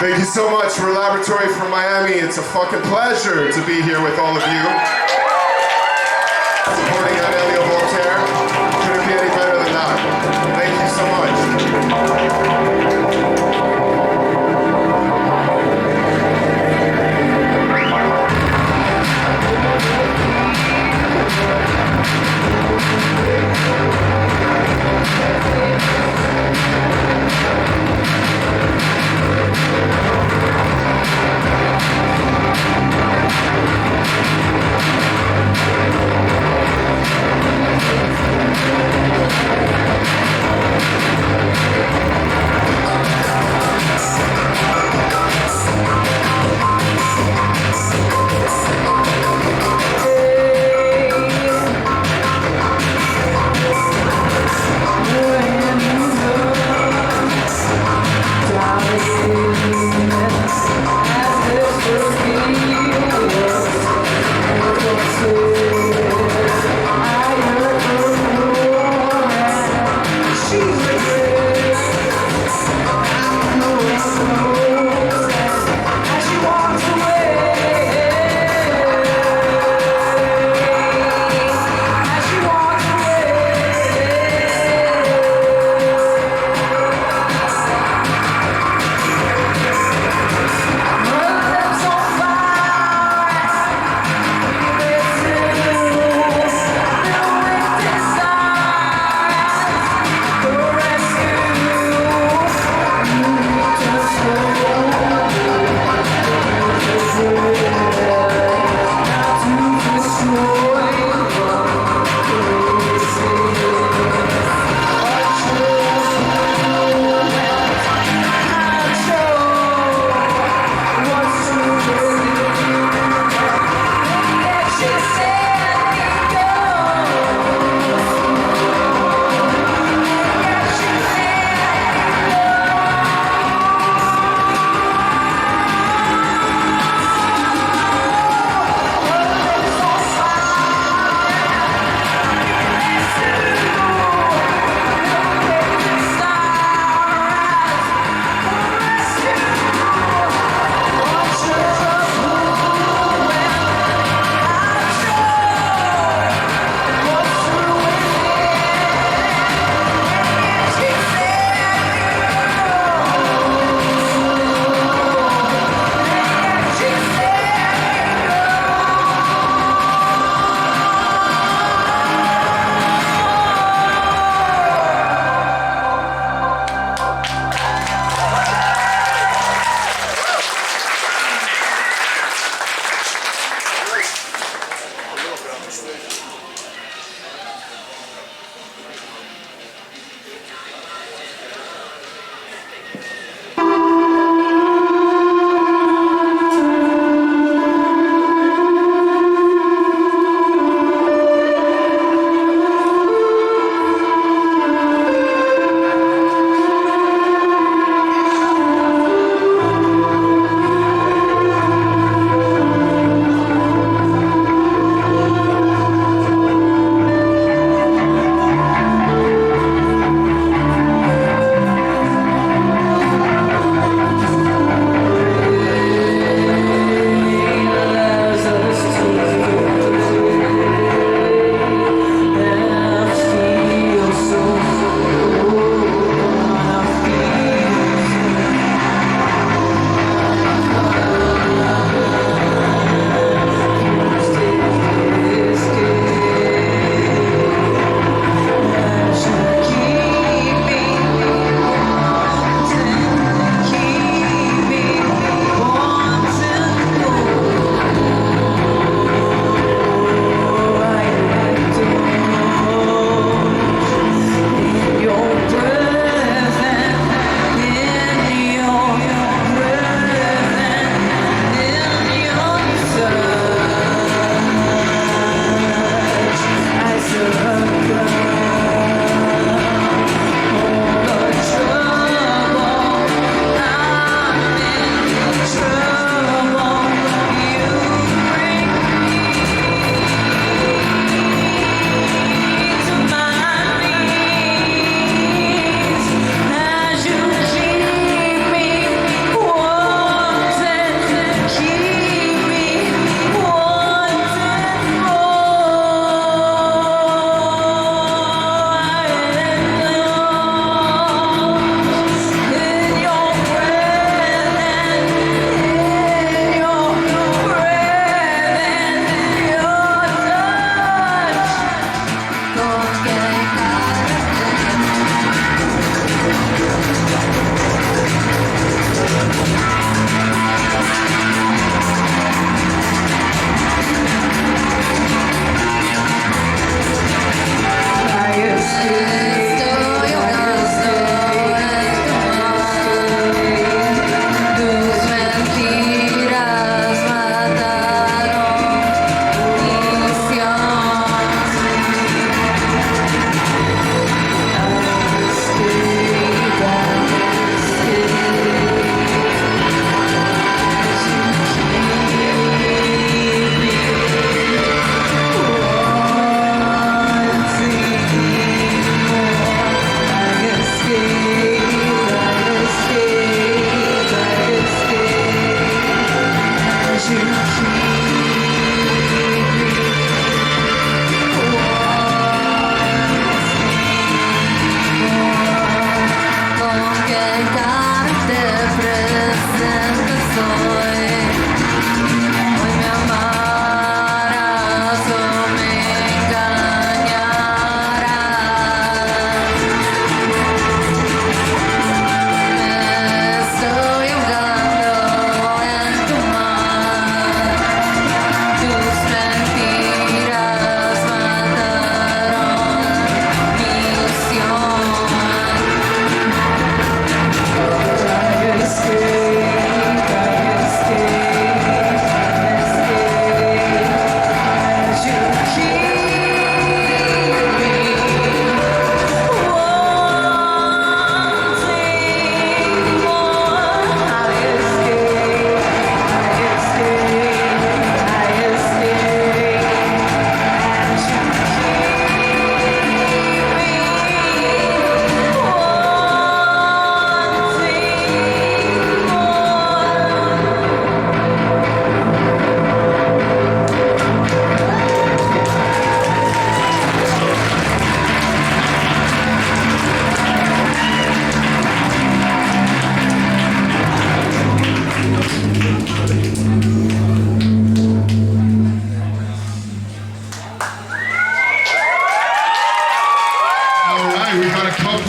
Thank you so much. We're Laboratory from Miami. It's a fucking pleasure to be here with all of you. Supporting Aurelio Voltaire. Couldn't be any better than that. Thank you so much.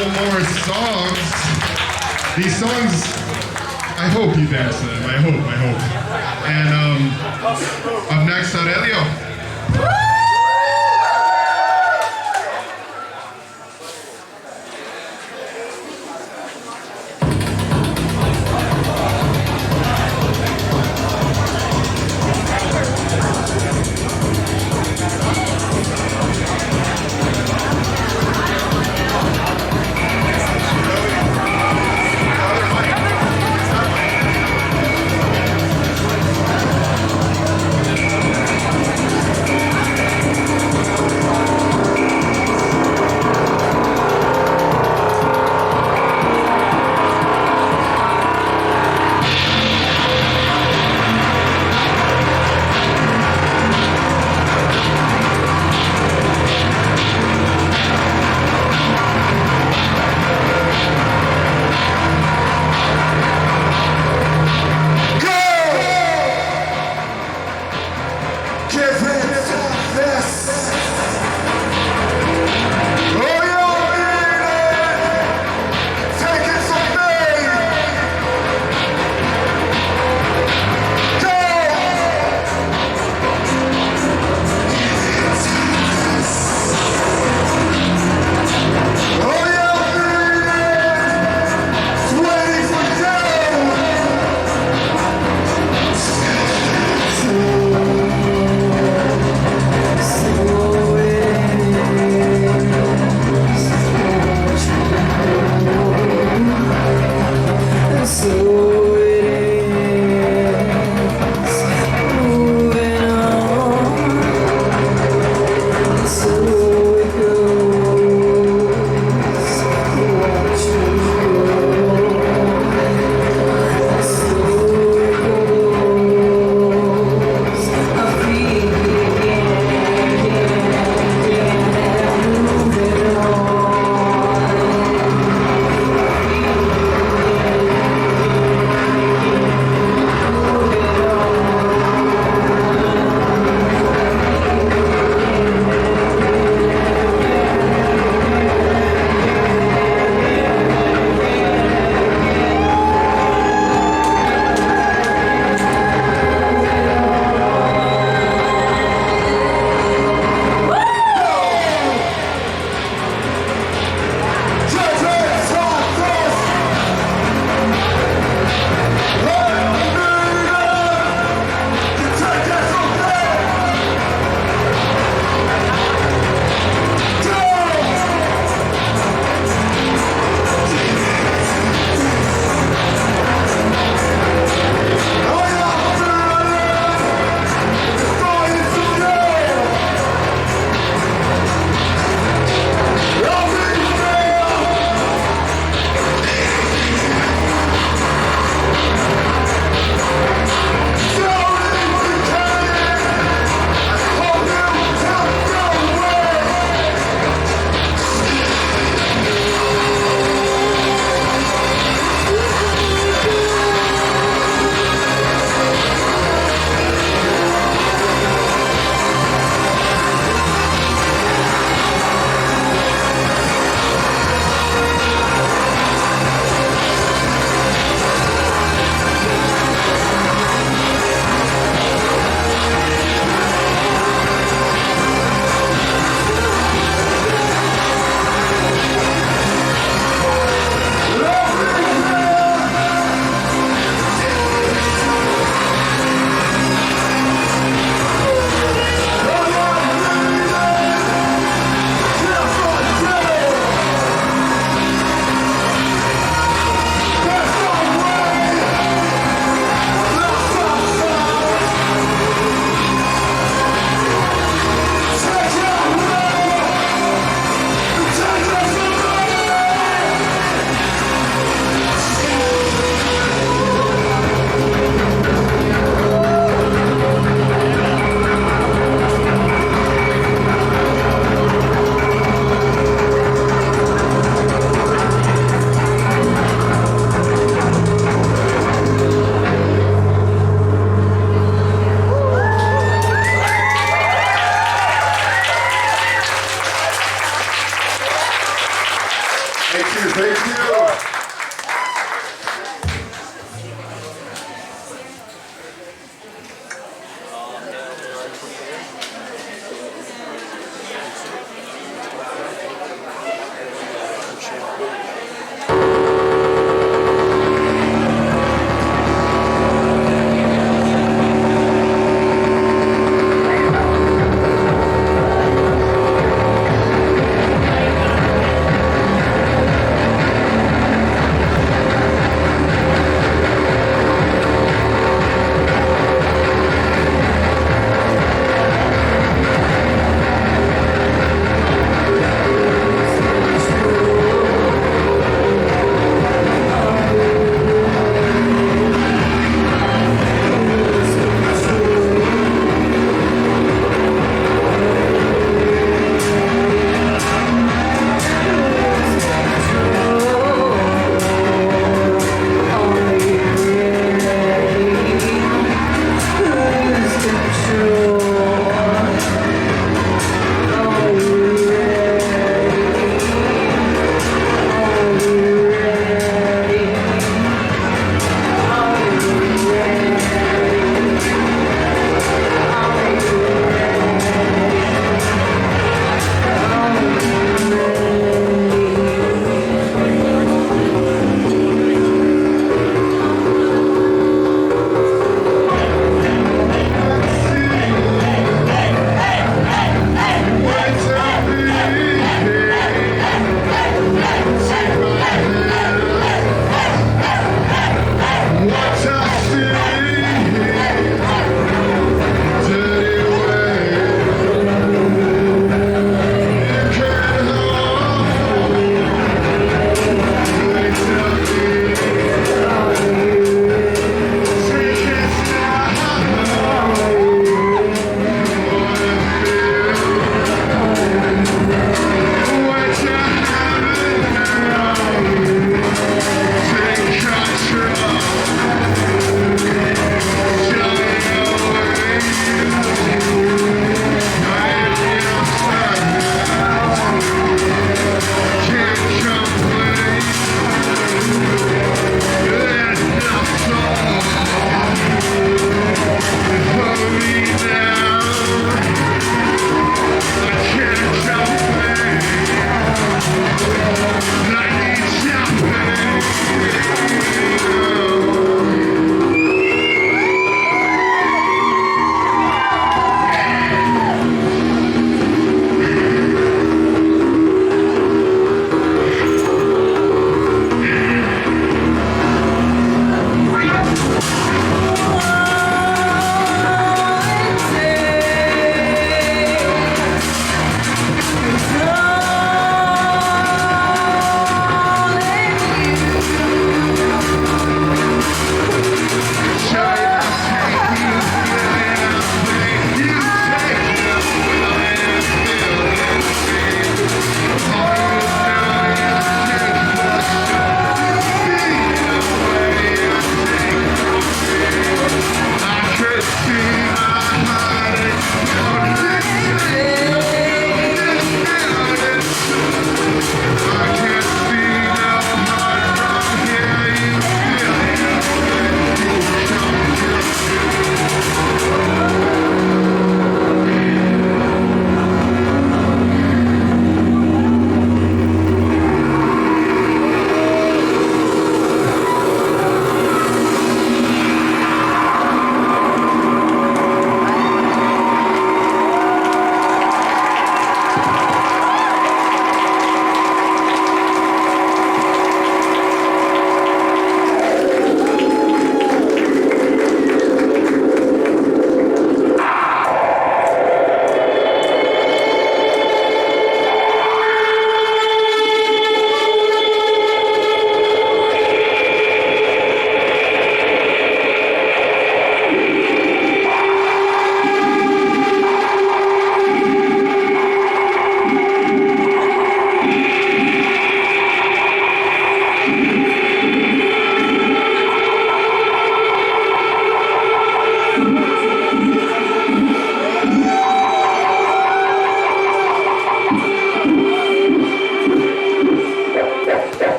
couple more songs. These songs, I hope you dance to them. I hope. And up next, Aurelio.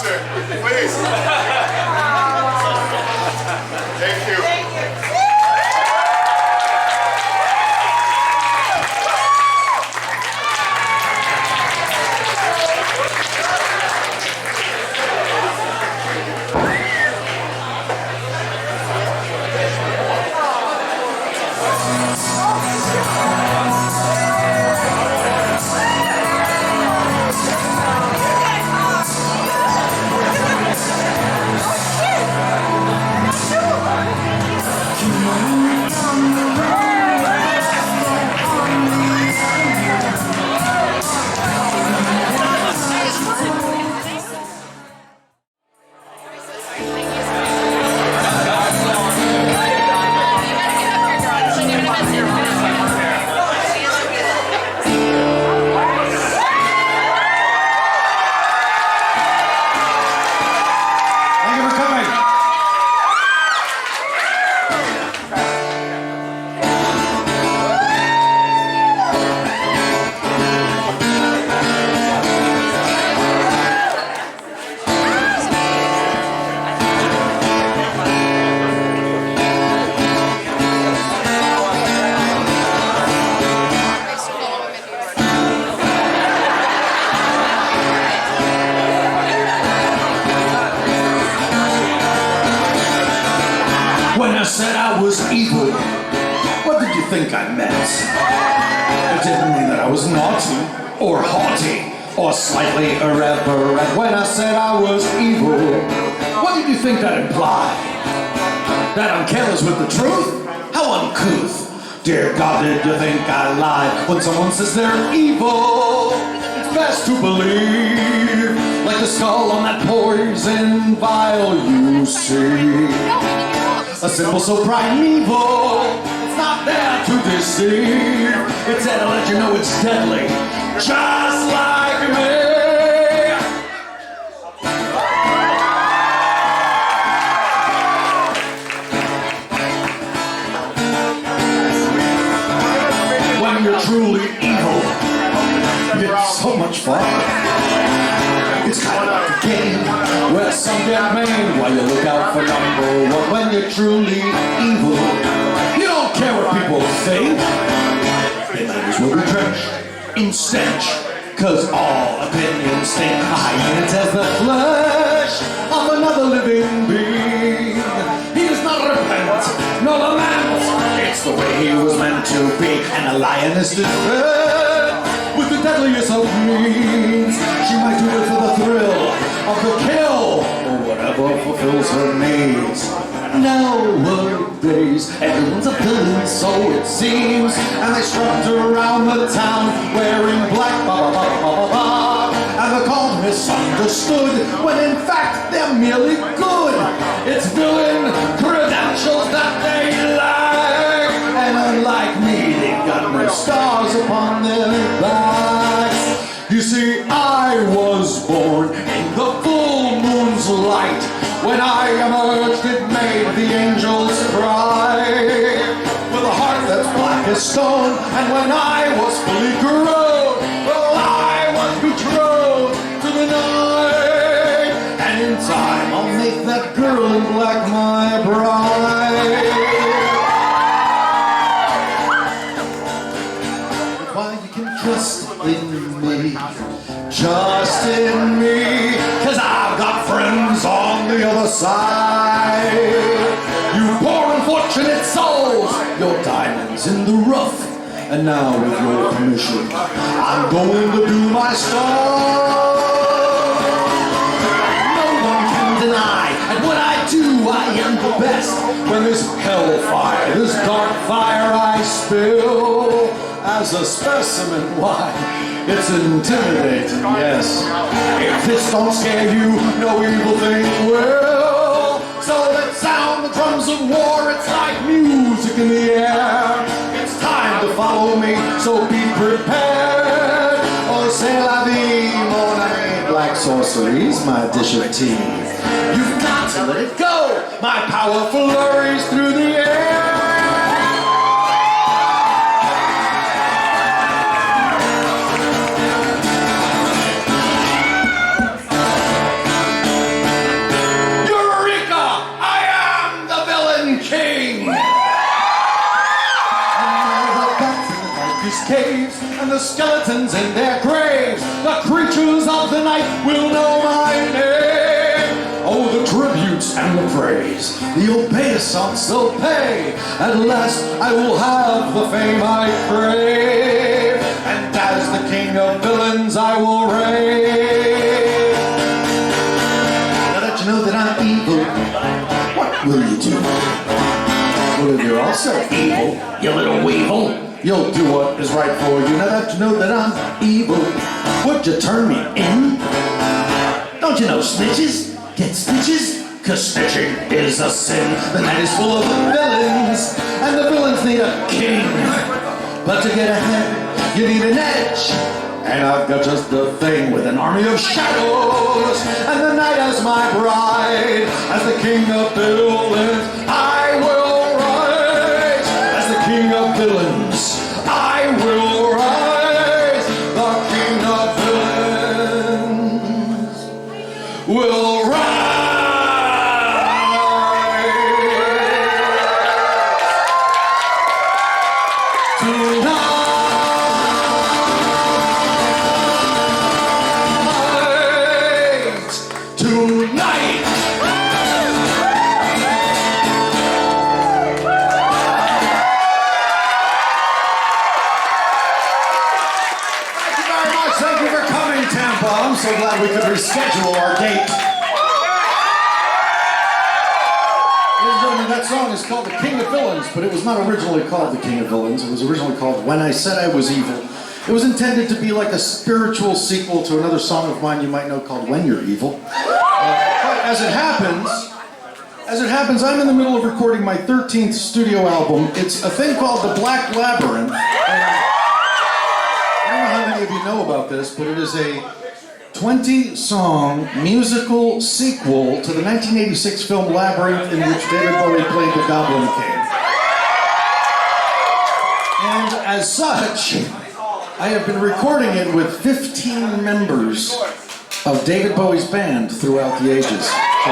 picture, please. Thank you. When I said I was evil, what did you think I meant? It didn't mean that I was naughty, or haughty, or slightly irreverent. When I said I was evil, what did you think that implied? That I'm careless with the truth? How uncouth. Dear God, did you think I lied? When someone says they're evil, it's best to believe. Like the skull on that poison vial you see. A symbol so primeval, it's not there to deceive. It's there to let you know it's deadly, just like me. When you're truly evil, it's so much fun. It's kind of like a game where some get maimed while you look out for number one. When you're truly evil, you don't care what people think. They might as well be drenched in stench, cause all opinions stink. Hyena as the flesh of another living being. He does not repent, nor lament. It's the way he was meant to be. And a lioness is fed with the deadliest of means. She might do it for the thrill of the kill, or whatever fulfills her needs. Nowadays, everyone's a villain, so it seems, and they strut around the town wearing black, and they're called misunderstood, when in fact they're merely good. It's villain credentials that they lack, and unlike me, they've got no stars upon their backs. You see, I was born in the full moon's light. When I emerged, it made the angels cry. With a heart that's black as stone, and when I was fully grown, well, I was betrothed to the night. And in time, I'll make that girl in black my bride. Why you can trust in me, just in me, cause I've got friends on the other side. You poor unfortunate souls, your diamonds in the rough. And now with your permission, I'm going to do my stuff. No one can deny, and when I do, I am the best. When this hellfire, this dark fire I spill, as a specimen, why, it's intimidating, yes. If this don't scare you, no evil thing will. So let's sound the drums of war, it's like music in the air. It's time to follow me, so be prepared. Oh, c'est la vie, mon ami. Black sorcery's my dish of tea. You've got to let it go. My power flurries through the air. the skeletons in their graves. The creatures of the night will know my name. Oh, the tributes and the praise, the obeisance they'll pay. At last I will have the fame I crave, and as the king of villains I will reign. Now that you know that I'm evil, what will you do? Well, if you're also evil, you little weevil, you'll do what is right for you. Now that you know that I'm evil, would you turn me in? Don't you know snitches get stitches? 'Cause snitching is a sin. The night is full of villains, and the villains need a king. But to get ahead, you need an edge. And I've got just the thing with an army of shadows, and the night as my bride. As the king of villains, I will rise. As the king of villains, I will rise. The king of villains will rise. Tampa. I'm so glad we could reschedule our date. Ladies and gentlemen, that song is called The King of Villains, but it was not originally called The King of Villains. It was originally called When I Said I Was Evil. It was intended to be like a spiritual sequel to another song of mine you might know called When You're Evil. But as it happens, I'm in the middle of recording my 13th studio album. It's a thing called the Black Labyrinth. I don't know how many of you know about this, but it is a 20-song musical sequel to the 1986 film Labyrinth, in which David Bowie played the Goblin King. And as such, I have been recording it with 15 members of David Bowie's band throughout the ages. So,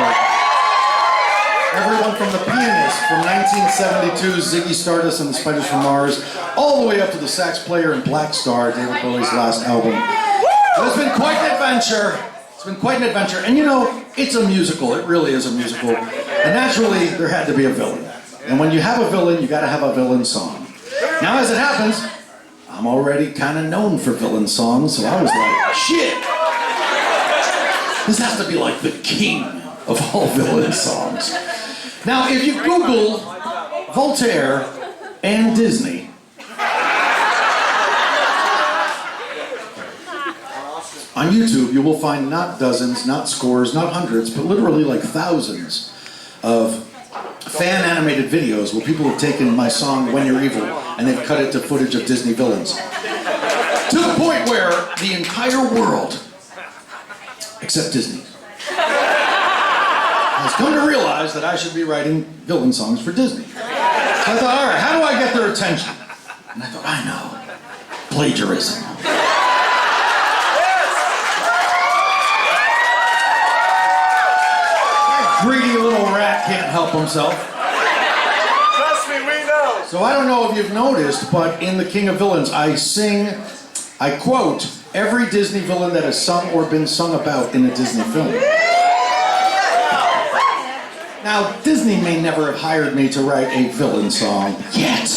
everyone from the pianist from 1972's Ziggy Stardust and the Spiders from Mars, all the way up to the sax player in Black Star, David Bowie's last album. It's been quite an adventure. It's been quite an adventure. And you know, it's a musical. It really is a musical. And naturally, there had to be a villain. And when you have a villain, you gotta have a villain song. Now, as it happens, I'm already kind of known for villain songs, so I was like, shit! This has to be like the king of all villain songs. Now, if you Google Voltaire and Disney, on YouTube, you will find not dozens, not scores, not hundreds, but literally like thousands of fan-animated videos where people have taken my song, When You're Evil, and they've cut it to footage of Disney villains. To the point where the entire world, except Disney, has come to realize that I should be writing villain songs for Disney. So I thought, all right, how do I get their attention? And I thought, I know, plagiarism. That greedy little rat can't help himself. Trust me, we know. So I don't know if you've noticed, but in The King of Villains, I quote, every Disney villain that has sung or been sung about in a Disney film. Now, Disney may never have hired me to write a villain song yet.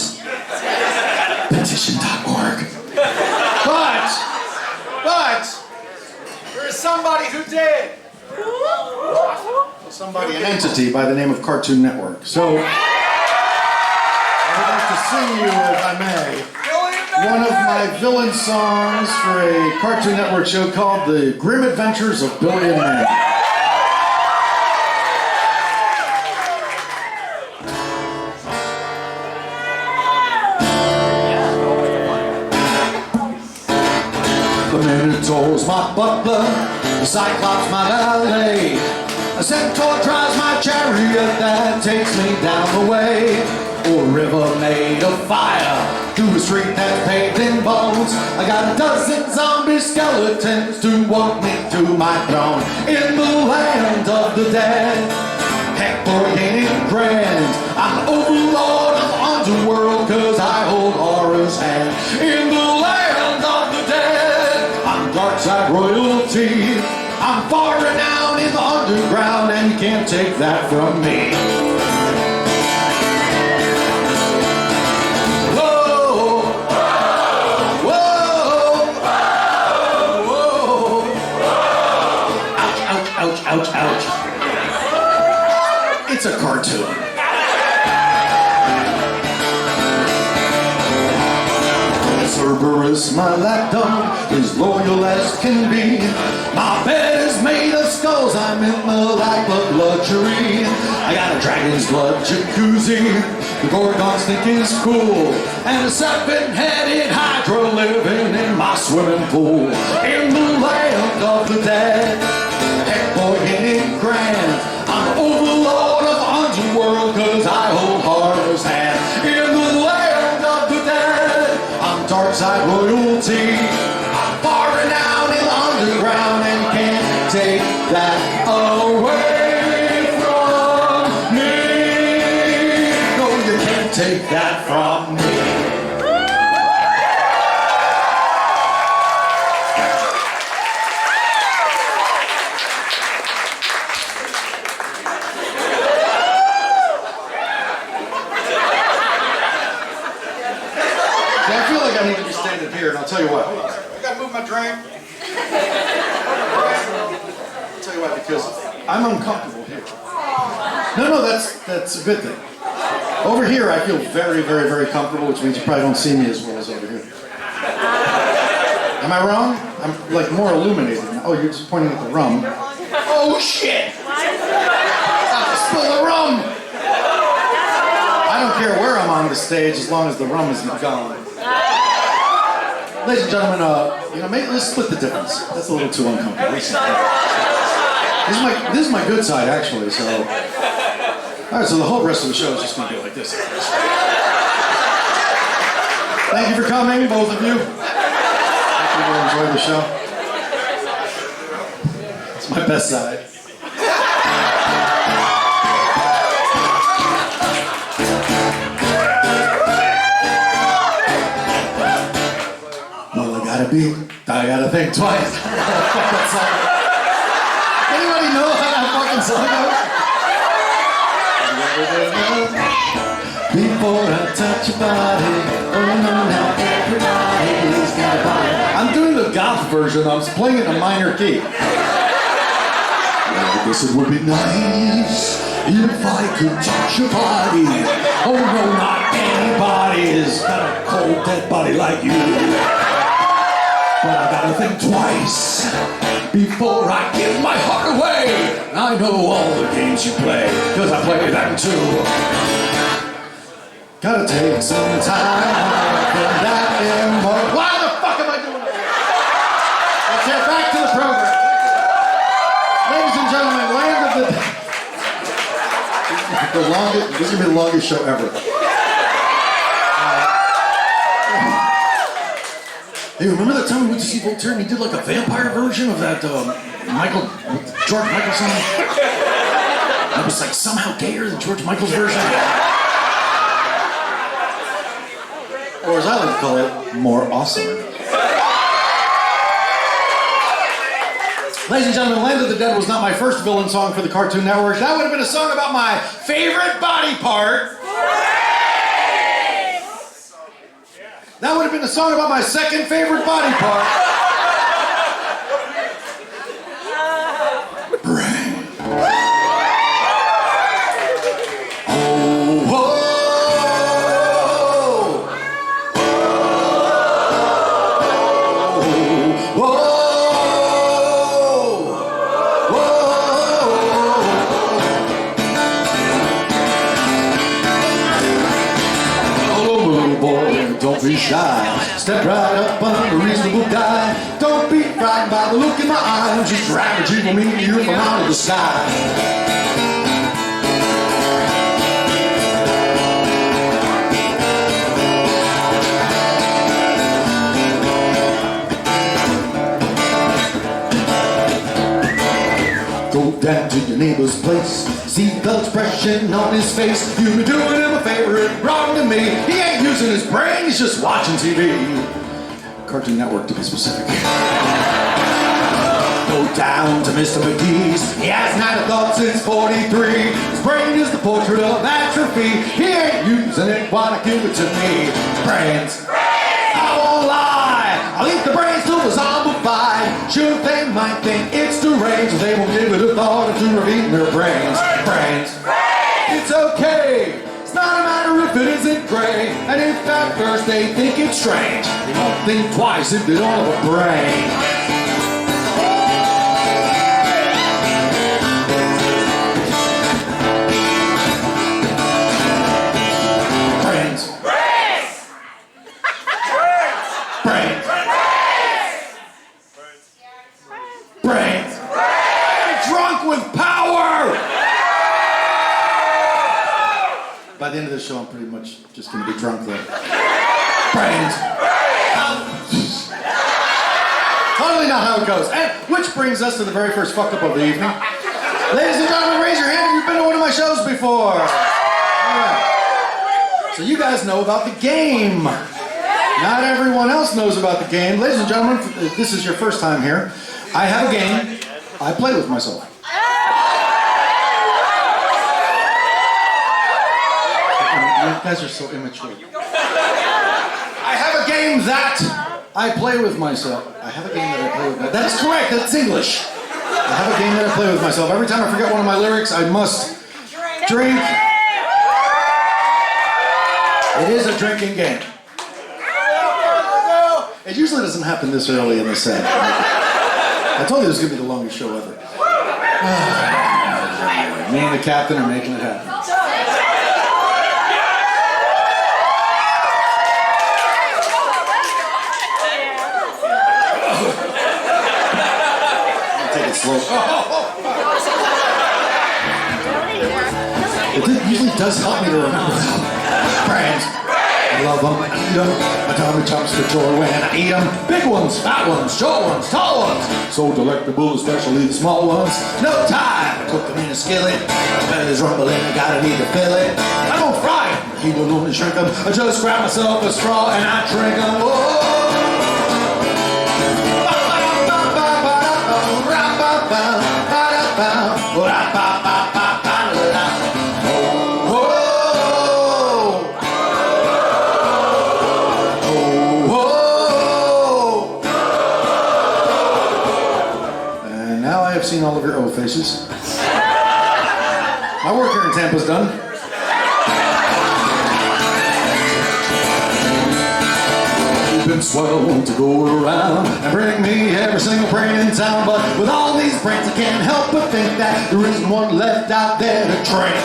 Petition.org. But, There's somebody who did. somebody, an entity by the name of Cartoon Network. So, I would like to sing you, if I may, one of my villain songs for a Cartoon Network show called The Grim Adventures of Billy and Mandy. The Minotaur's my butler, the Cyclops my valet, a centaur drives my chariot that takes me down the way. Or a river made of fire, through a street that's paved in bones. I got a dozen zombie skeletons to walk me to my throne. In the land of the dead, heck boy ain't it grand. I'm the overlord of the underworld, cause I hold horror's hand. In the land of royalty. I'm far renowned in the underground, and you can't take that from me. Whoa, whoa, whoa, ouch, ouch, ouch, ouch. It's a cartoon. Cerberus, my lapdog, is loyal as can be. My bed is made of skulls, I'm in the lap of luxury. I got a dragon's blood jacuzzi, the Gorgons think is cool, and a seven-headed hydra living in my swimming pool. In the land of the dead, heck boy, ain't it grand. I'm the overlord of the underworld, cause I hold Harder's hand. In the land of the dead, I'm dark side royalty. I'm far renowned in the underground, and can't take that away from me. No, you can't take that from me. I feel like I need to be standing here, and I'll tell you what. Hold on. I gotta move my drink. I'll tell you what, because I'm uncomfortable here. No, that's a good thing. Over here, I feel very, very, very comfortable, which means you probably don't see me as well as over here. Am I wrong? I'm like more illuminated now. Oh, you're just pointing at the rum. Oh shit! I spill the rum! I don't care where I'm on the stage as long as the rum isn't gone. Ladies and gentlemen, let's split the difference. That's a little too uncomfortable. This is my good side, actually. So, all right. So the whole rest of the show is just going to be like this. Thank you for coming, both of you. Hope you will enjoy the show. It's my best side. I gotta think twice. Fuck that song. Anybody know how that fucking song goes? Before I touch your body, oh no, now everybody's got a body. I'm doing the goth version. I'm playing it in a minor key. Well, I guess it would be nice if I could touch your body. Oh no, not anybody's got a cold dead body like you. But I gotta think twice before I give my heart away. I know all the games you play, cause I play them too. Gotta take some time for that immortal. Why the fuck am I doing that? Let's get back to the program. Ladies and gentlemen, land of the... This is gonna be the longest show ever. Hey, remember that time we went to see Voltaire and he did like a vampire version of that George Michael song? That was like somehow gayer than George Michael's version. Or as I like to call it, more awesome. Ladies and gentlemen, Land of the Dead was not my first villain song for the Cartoon Network. That would have been a song about my favorite body part. That would have been a song about my second favorite body part. Brain. Oh, whoa. Whoa. Whoa. Little boy, don't be shy. Step right up under a reasonable guy. Don't be frightened by the look in my eyes. Just ravage evil mean you from out of the sky. Go down to your neighbor's place. See the expression on his face. You've been doing him a favor and wrong to me. He ain't using his brain, he's just watching TV. Cartoon Network, to be specific. go down to Mr. McGee's. He hasn't had a thought since 43. His brain is the portrait of atrophy. He ain't using it, why not give it to me? Brains. I won't lie, I'll eat the brains till they're zombified. Sure, they might think it's deranged, they won't give it a thought or two of eating their brains. Brains. It's okay. It's not a matter if it isn't gray. And if at first they think it's strange, they won't think twice if they don't have a brain. Brains. Brains. Brains. Drunk with power. By the end of this show, I'm pretty much just going to be drunk, though. Brains. Totally not how it goes. And which brings us to the very first fuck-up of the evening. Ladies and gentlemen, raise your hand if you've been to one of my shows before. Yeah. So you guys know about the game. Not everyone else knows about the game. Ladies and gentlemen, if this is your first time here, I have a game. I play with myself. You guys are so immature. I have a game that I play with myself. I have a game that I play with myself. That's correct, that's English. I have a game that I play with myself. Every time I forget one of my lyrics, I must drink. It is a drinking game. It usually doesn't happen this early in the set. I told you this was going to be the longest show ever. Me and the captain are making it happen. Slow. It usually does help me to remember them. Brains. I love them, I eat them. My tummy chomps for joy when I eat them. Big ones, fat ones, short ones, tall ones. So delectable, especially the small ones. No time, cook them in a skillet. The belly's rumbling, I gotta need to fill it. I don't fry them, he will only shrink them. I just grab myself a straw and I drink them. Whoa. And now I have seen all of your O faces. My work here in Tampa's done. Been swell to go around and bring me every single brain in town, but with all these brains I can't help but think that there isn't one left out there to drink.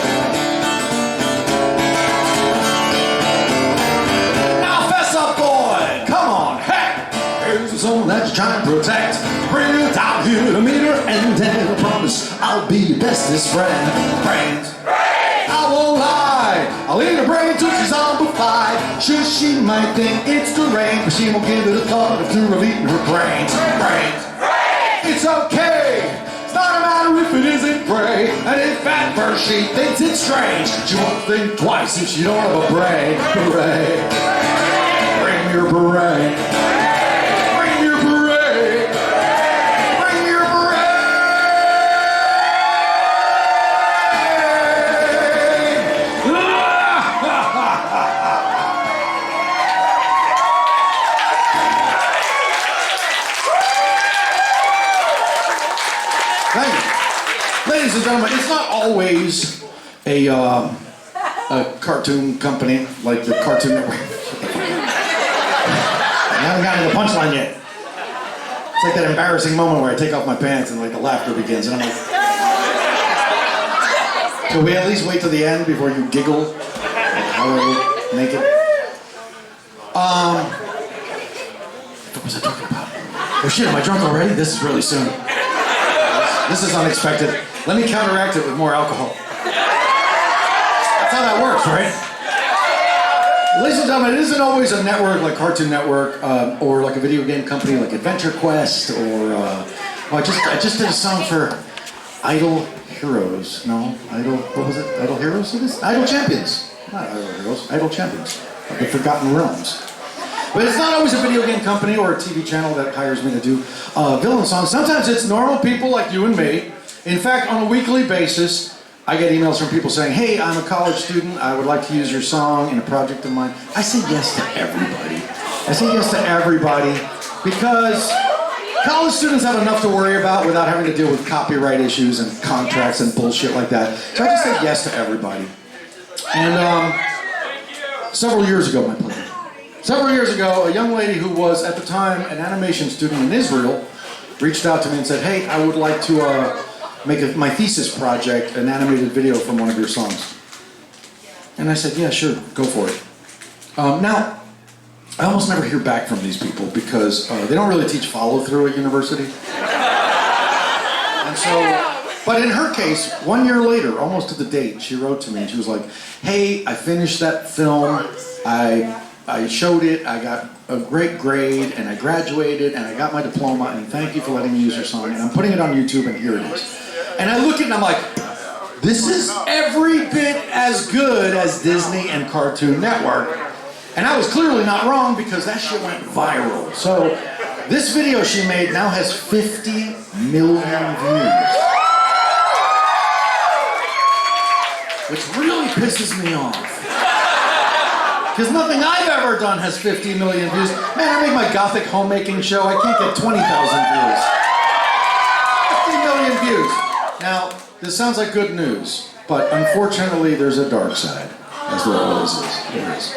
Now fess up, boy, come on, hey! Here's the soul that you're trying to protect. Bring it down here to meet her and then I promise I'll be your bestest friend. Brains. I won't lie, I'll eat her brain till she's zombified. Sure, she might think it's deranged, but she won't give it a thought of two of eating her brains. Brains. It's okay, it's not a matter if it isn't gray. And if at first she thinks it's strange, she won't think twice if she don't have a brain. Brain. Bring your brain. Bring your brain. Bring your brain. Thank you. Ladies and gentlemen, it's not always a cartoon company like the Cartoon Network. I haven't gotten to the punchline yet. It's like that embarrassing moment where I take off my pants and like the laughter begins and I'm like, can we at least wait till the end before you giggle? Like how I look naked? What was I talking about? Oh shit, am I drunk already? This is really soon. This is unexpected. Let me counteract it with more alcohol. That's how that works, right? Ladies and gentlemen, it isn't always a network like Cartoon Network or like a video game company like Adventure Quest or... I just did a song for Idol Heroes. No, Idol... What was it? Idol Heroes? It is? Idol Champions. Not Idol Heroes. Idol Champions. Of the Forgotten Realms. But it's not always a video game company or a TV channel that hires me to do villain songs. Sometimes it's normal people like you and me. In fact, on a weekly basis, I get emails from people saying, hey, I'm a college student. I would like to use your song in a project of mine. I say yes to everybody. I say yes to everybody because college students have enough to worry about without having to deal with copyright issues and contracts and bullshit like that. So I just say yes to everybody. And several years ago, a young lady who was at the time an animation student in Israel reached out to me and said, hey, I would like to make my thesis project an animated video from one of your songs. And I said, yeah, sure, go for it. Now, I almost never hear back from these people because they don't really teach follow-through at university. And so, but in her case, 1 year later, almost to the date, she wrote to me and she was like, hey, I finished that film, I showed it, I got a great grade, and I graduated, and I got my diploma, and thank you for letting me use your song, and I'm putting it on YouTube, and here it is. And I look at it and I'm like, this is every bit as good as Disney and Cartoon Network. And I was clearly not wrong because that shit went viral. So this video she made now has 50 million views. Which really pisses me off. Because nothing I've ever done has 50 million views. Man, I make my gothic homemaking show, I can't get 20,000 views. 50 million views. Now, this sounds like good news, but unfortunately there's a dark side, as there always is. There is.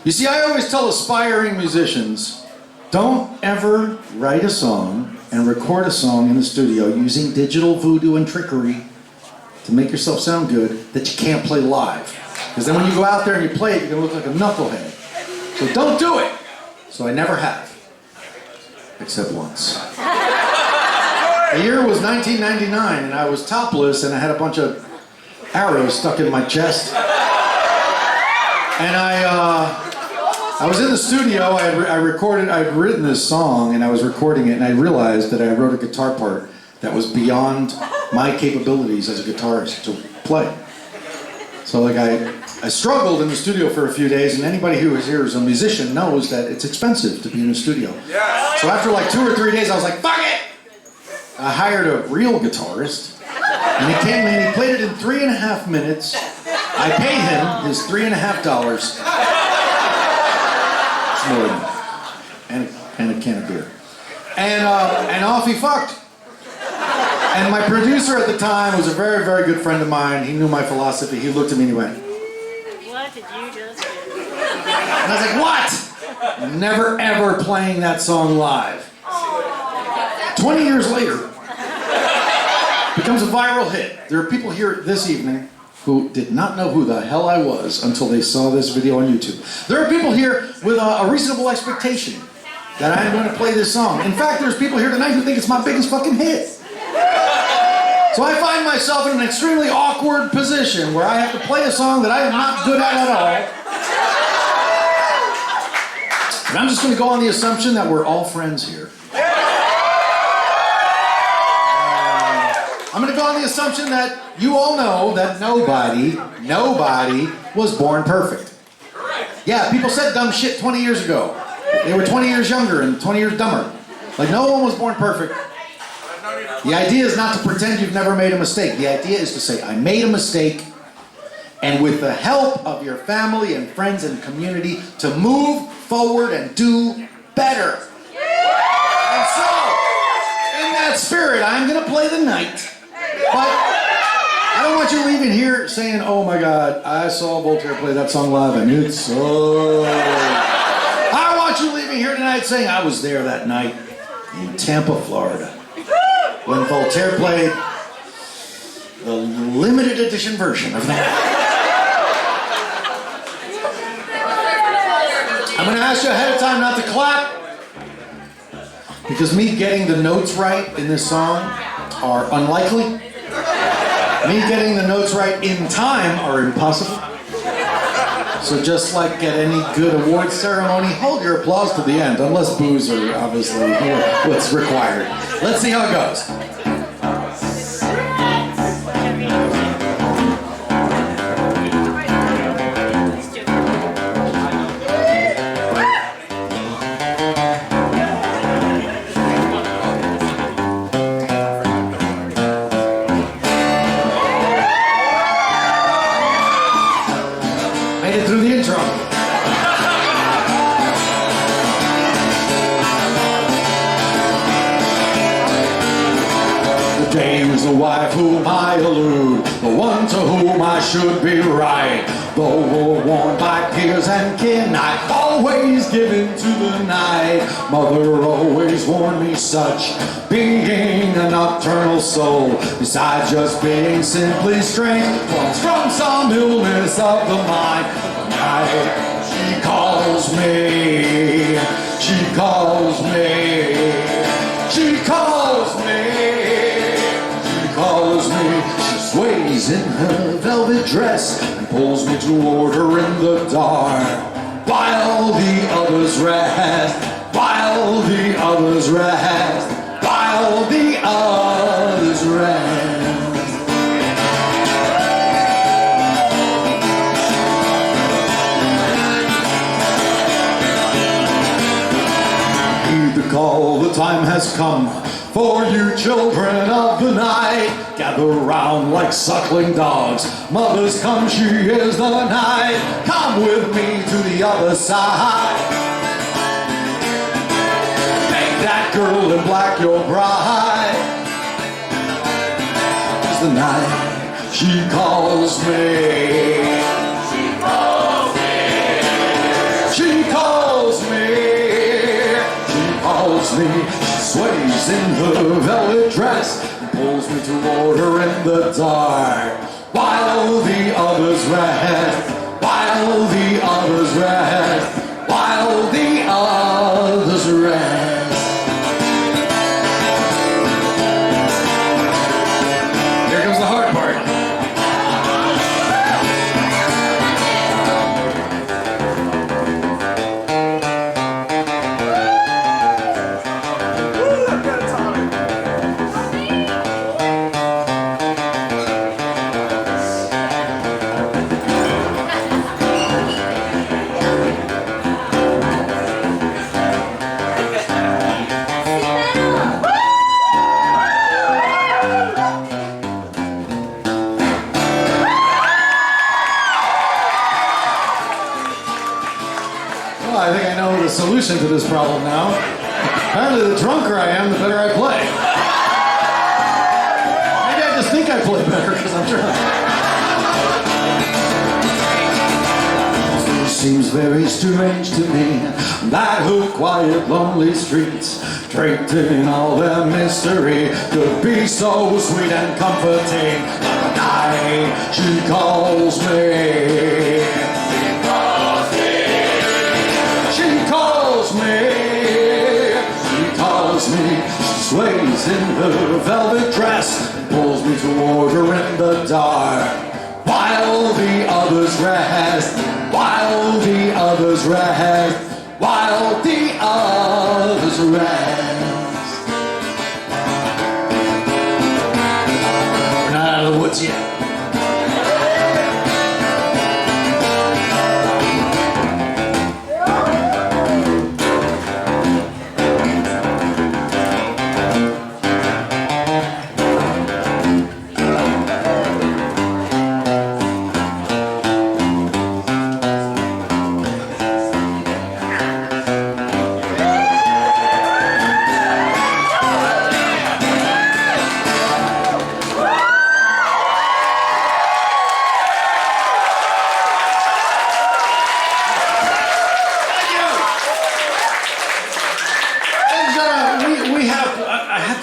You see, I always tell aspiring musicians, don't ever write a song and record a song in the studio using digital voodoo and trickery to make yourself sound good that you can't play live. Because then when you go out there and you play it, you're going to look like a knucklehead. So don't do it. So I never have. Except once. The year was 1999, and I was topless, and I had a bunch of arrows stuck in my chest. And I was in the studio, I'd written this song, and I was recording it, and I realized that I wrote a guitar part that was beyond my capabilities as a guitarist to play. So like I struggled in the studio for a few days, and anybody who is here as a musician knows that it's expensive to be in the studio. Yeah. So after like 2 or 3 days, I was like, fuck it! I hired a real guitarist, and he came in, he played it in 3.5 minutes. I paid him his $3.50. It's more than that. And a can of beer. And off he fucked. And my producer at the time was a very, very good friend of mine. He knew my philosophy. He looked at me and he went, what did you just do? and I was like, what? Never ever playing that song live. 20 years later, becomes a viral hit. There are people here this evening who did not know who the hell I was until they saw this video on YouTube. There are people here with a reasonable expectation that I'm going to play this song. In fact, there's people here tonight who think it's my biggest fucking hit. So I find myself in an extremely awkward position where I have to play a song that I am not good at all. And I'm just going to go on the assumption that we're all friends here. I'm going to go on the assumption that you all know that nobody was born perfect. Yeah, people said dumb shit 20 years ago. They were 20 years younger and 20 years dumber. Like, no one was born perfect. The idea is not to pretend you've never made a mistake. The idea is to say, I made a mistake, and with the help of your family and friends and community, to move forward and do better. And so, in that spirit, I'm going to play the night. But I don't want you leaving here saying, oh my God, I saw Voltaire play that song live and it's so... I want you leaving here tonight saying, I was there that night in Tampa, Florida, when Voltaire played the limited edition version of that. I'm going to ask you ahead of time not to clap, because me getting the notes right in this song are unlikely. Me getting the notes right in time are impossible. So just like at any good award ceremony, hold your applause to the end, unless boos are obviously what's required. Let's see how it goes. is the wife whom I elude, the one to whom I should be right. Though warned by peers and kin, I always give in to the night. Mother always warned me such being a nocturnal soul, besides just being simply strange, comes from some illness of the mind. Night, she calls me, she calls me, she calls me, she calls me. She sways in her velvet dress and pulls me toward her in the dark, while the others rest, while the others rest, while the others rest. Heed the call, the time has come for you children of the night. Gather round like suckling dogs. Mother's come, she is the night. Come with me to the other side. Make that girl in black your bride. It's the night she calls me. She calls me. She calls me. She calls me. She sways in her velvet dress and pulls me toward her in the dark, while the others rest, while the others rest, while the others rest. Here comes the hard part. I think I know the solution to this problem now. Apparently the drunker I am, the better I play. Maybe I just think I play better because I'm drunk. It seems very strange to me that her quiet, lonely streets, draped in all their mystery, could be so sweet and comforting. But night, she calls me. She calls me, she sways in her velvet dress, pulls me toward her in the dark, while the others rest, while the others rest, while the others rest. We're not out of the woods yet.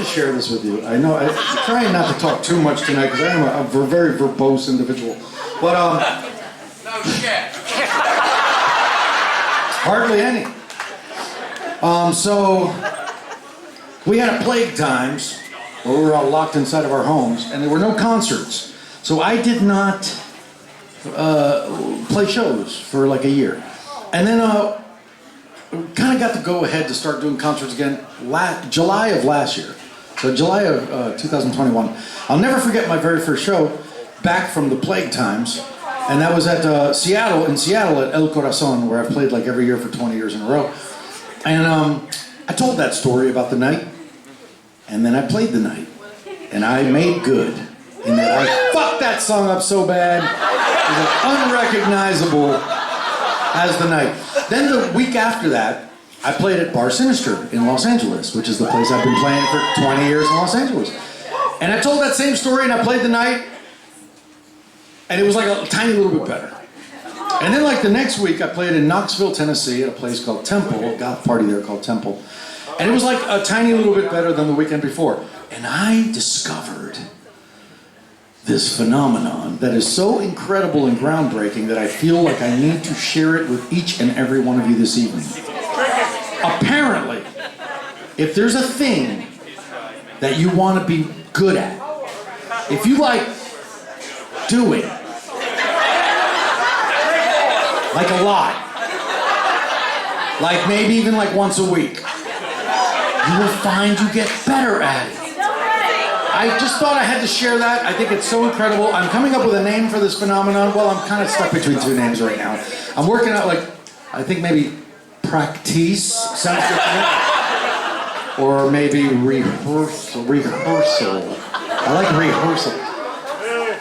Share this with you. I know I'm trying not to talk too much tonight because I am a very verbose individual. But No shit. hardly any. So we had plague times where we were all locked inside of our homes and there were no concerts. So I did not play shows for like a year. And then kind of got the go ahead to start doing concerts again July of last year. So July of 2021. I'll never forget my very first show back from the plague times. And that was at in Seattle at El Corazon, where I've played like every year for 20 years in a row. And I told that story about the night. And then I played the night. And I made good. In that I fucked that song up so bad. It was unrecognizable as the night. Then the week after that, I played at Bar Sinister in Los Angeles, which is the place I've been playing for 20 years in Los Angeles. And I told that same story and I played the night, and it was like a tiny little bit better. And then like the next week I played in Knoxville, Tennessee at a place called Temple, a goth party there called Temple. And it was like a tiny little bit better than the weekend before. And I discovered this phenomenon that is so incredible and groundbreaking that I feel like I need to share it with each and every one of you this evening. Apparently, if there's a thing that you want to be good at, if you like doing, like a lot, like maybe even like once a week, you will find you get better at it. I just thought I had to share that. I think it's so incredible. I'm coming up with a name for this phenomenon. Well, I'm kind of stuck between two names right now. I'm working out like, I think maybe practice sounds good to me. Or maybe rehearsal. I like rehearsal.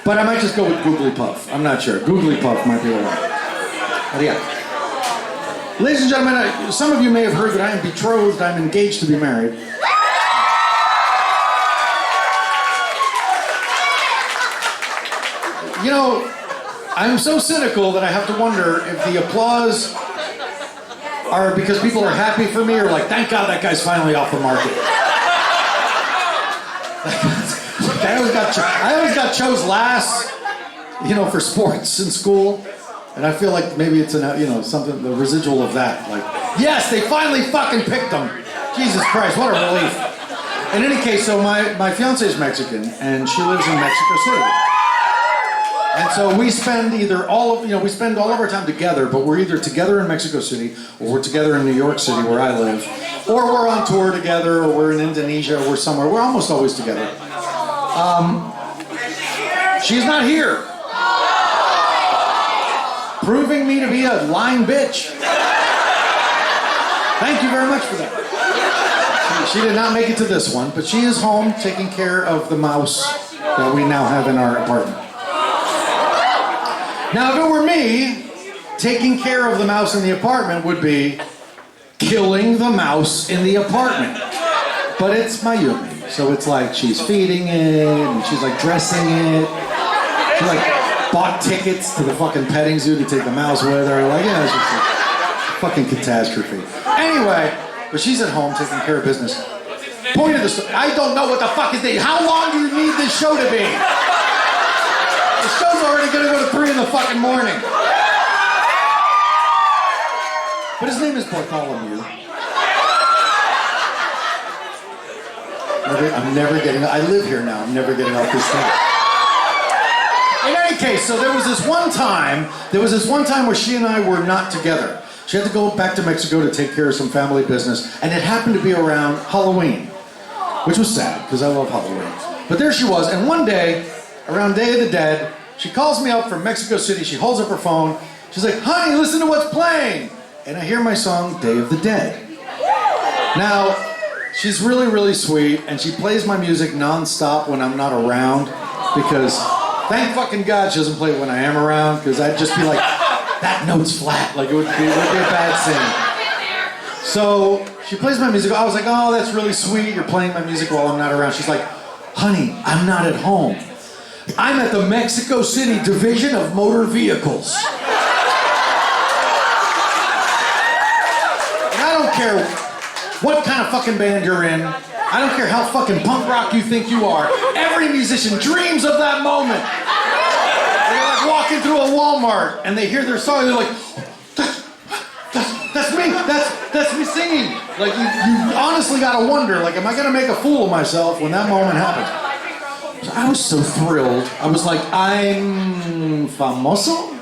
But I might just go with Googly Puff. I'm not sure. Googly Puff might be the one. But yeah. Ladies and gentlemen, some of you may have heard that I am betrothed. I'm engaged to be married. You know, I'm so cynical that I have to wonder if the applause are because people are happy for me or like, thank God that guy's finally off the market. I always got chose last, you know, for sports in school. And I feel like maybe it's something, the residual of that. Like, yes, they finally fucking picked them. Jesus Christ, what a relief. In any case, so my fiance is Mexican and she lives in Mexico City. And so we spend we spend all of our time together, but we're either together in Mexico City, or we're together in New York City, where I live, or we're on tour together, or we're in Indonesia, or we're somewhere. We're almost always together. She's not here. Proving me to be a lying bitch. Thank you very much for that. She did not make it to this one, but she is home taking care of the mouse that we now have in our apartment. Now, if it were me, taking care of the mouse in the apartment would be killing the mouse in the apartment. But it's Mayumi, so it's like she's feeding it, and she's like dressing it. She like bought tickets to the fucking petting zoo to take the mouse with her. Like, you know, it's just a fucking catastrophe. Anyway, but she's at home taking care of business. Point of the story. I don't know what the fuck is this. How long do you need this show to be? The show's already gonna go to 3 in the fucking morning. But his name is Bartholomew. I live here now, I'm never getting off this thing. In any case, so there was this one time where she and I were not together. She had to go back to Mexico to take care of some family business, and it happened to be around Halloween, which was sad, because I love Halloween. But there she was, and one day, around Day of the Dead, she calls me up from Mexico City, she holds up her phone, she's like, honey, listen to what's playing! And I hear my song, Day of the Dead. Now, she's really, really sweet, and she plays my music non-stop when I'm not around, because thank fucking God she doesn't play it when I am around, because I'd just be like, that note's flat, like it would be a bad scene. So, she plays my music, I was like, oh, that's really sweet, you're playing my music while I'm not around. She's like, honey, I'm not at home. I'm at the Mexico City Division of Motor Vehicles. And I don't care what kind of fucking band you're in. I don't care how fucking punk rock you think you are. Every musician dreams of that moment. They're like walking through a Walmart and they hear their song and they're like, that's me, that's me singing. Like you honestly gotta wonder, like, am I gonna make a fool of myself when that moment happens? So I was so thrilled. I was like, I'm famoso?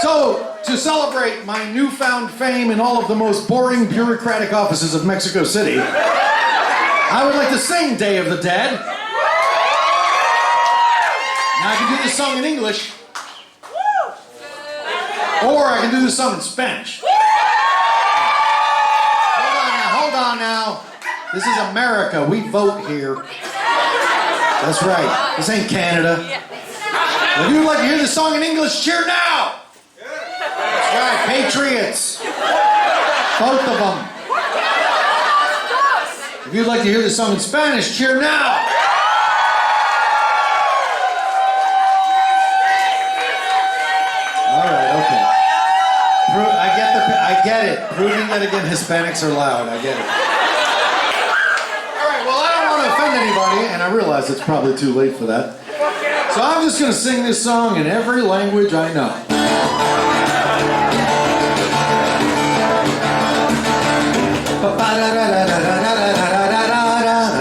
So, to celebrate my newfound fame in all of the most boring bureaucratic offices of Mexico City, I would like to sing Day of the Dead. Now I can do this song in English, or I can do this song in Spanish. Hold on now. This is America. We vote here. That's right. This ain't Canada. If you would like to hear this song in English, cheer now. That's right. Patriots. Both of them. If you'd like to hear this song in Spanish, cheer now! Alright, okay. I get it. Proving that again Hispanics are loud. I get it. Alright, well, I don't want to offend anybody, and I realize it's probably too late for that. So I'm just going to sing this song in every language I know.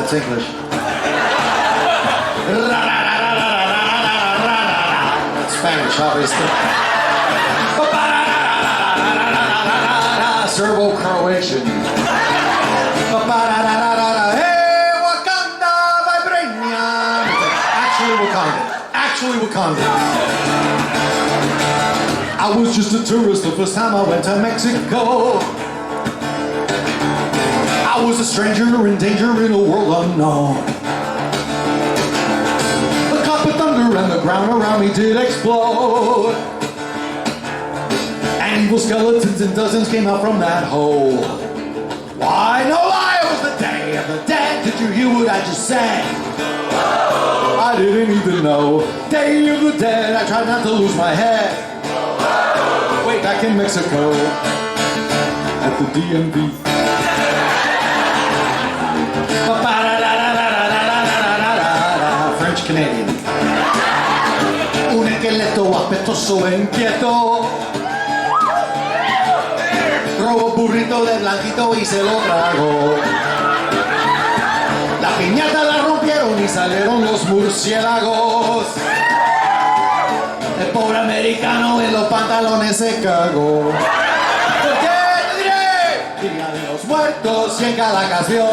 That's English. That's Spanish, obviously. Serbo-Croatian. Hey, Wakanda, Vibranium. Actually Wakanda. I was just a tourist the first time I went to Mexico. I was a stranger in danger in a world unknown. The clap of thunder and the ground around me did explode. And evil skeletons in dozens came out from that hole. Why, no lie, it was the Day of the Dead. Did you hear what I just said? I didn't even know. Day of the Dead, I tried not to lose my head. Way back in Mexico, at the DMV. French Canadian. Un esqueleto apetoso e inquieto. Robó burrito de blanquito y se lo tragó. La piñata la rompieron y salieron los murciélagos. El pobre americano en los pantalones se cagó. ¿Por qué te diré? Día de los Muertos y en Caracas vio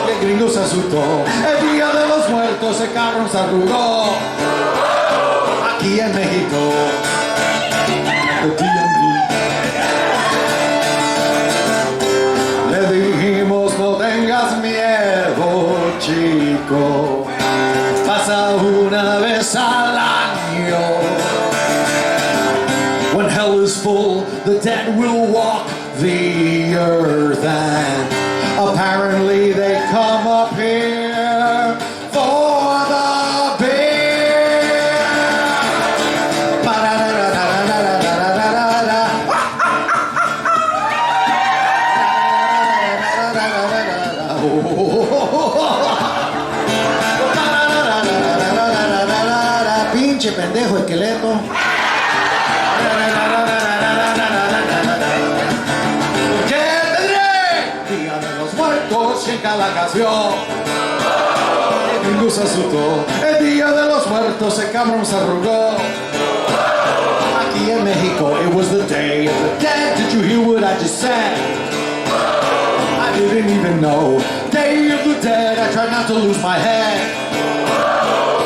que el gringo se asustó. El Día de los Muertos el cabrón se arrugó. Aquí en México, the DMV. Le dijimos no tengas miedo, chico. Pasa una vez al año. When hell is full, the dead will walk the earth, and apparently they come up here for the beer. Pinche pendejo esqueleto. La canción, el gringo se asustó. El Día de los Muertos el cabrón se arrugó. Aquí en México, it was the Day of the Dead. Did you hear what I just said? I didn't even know. Day of the Dead, I tried not to lose my head.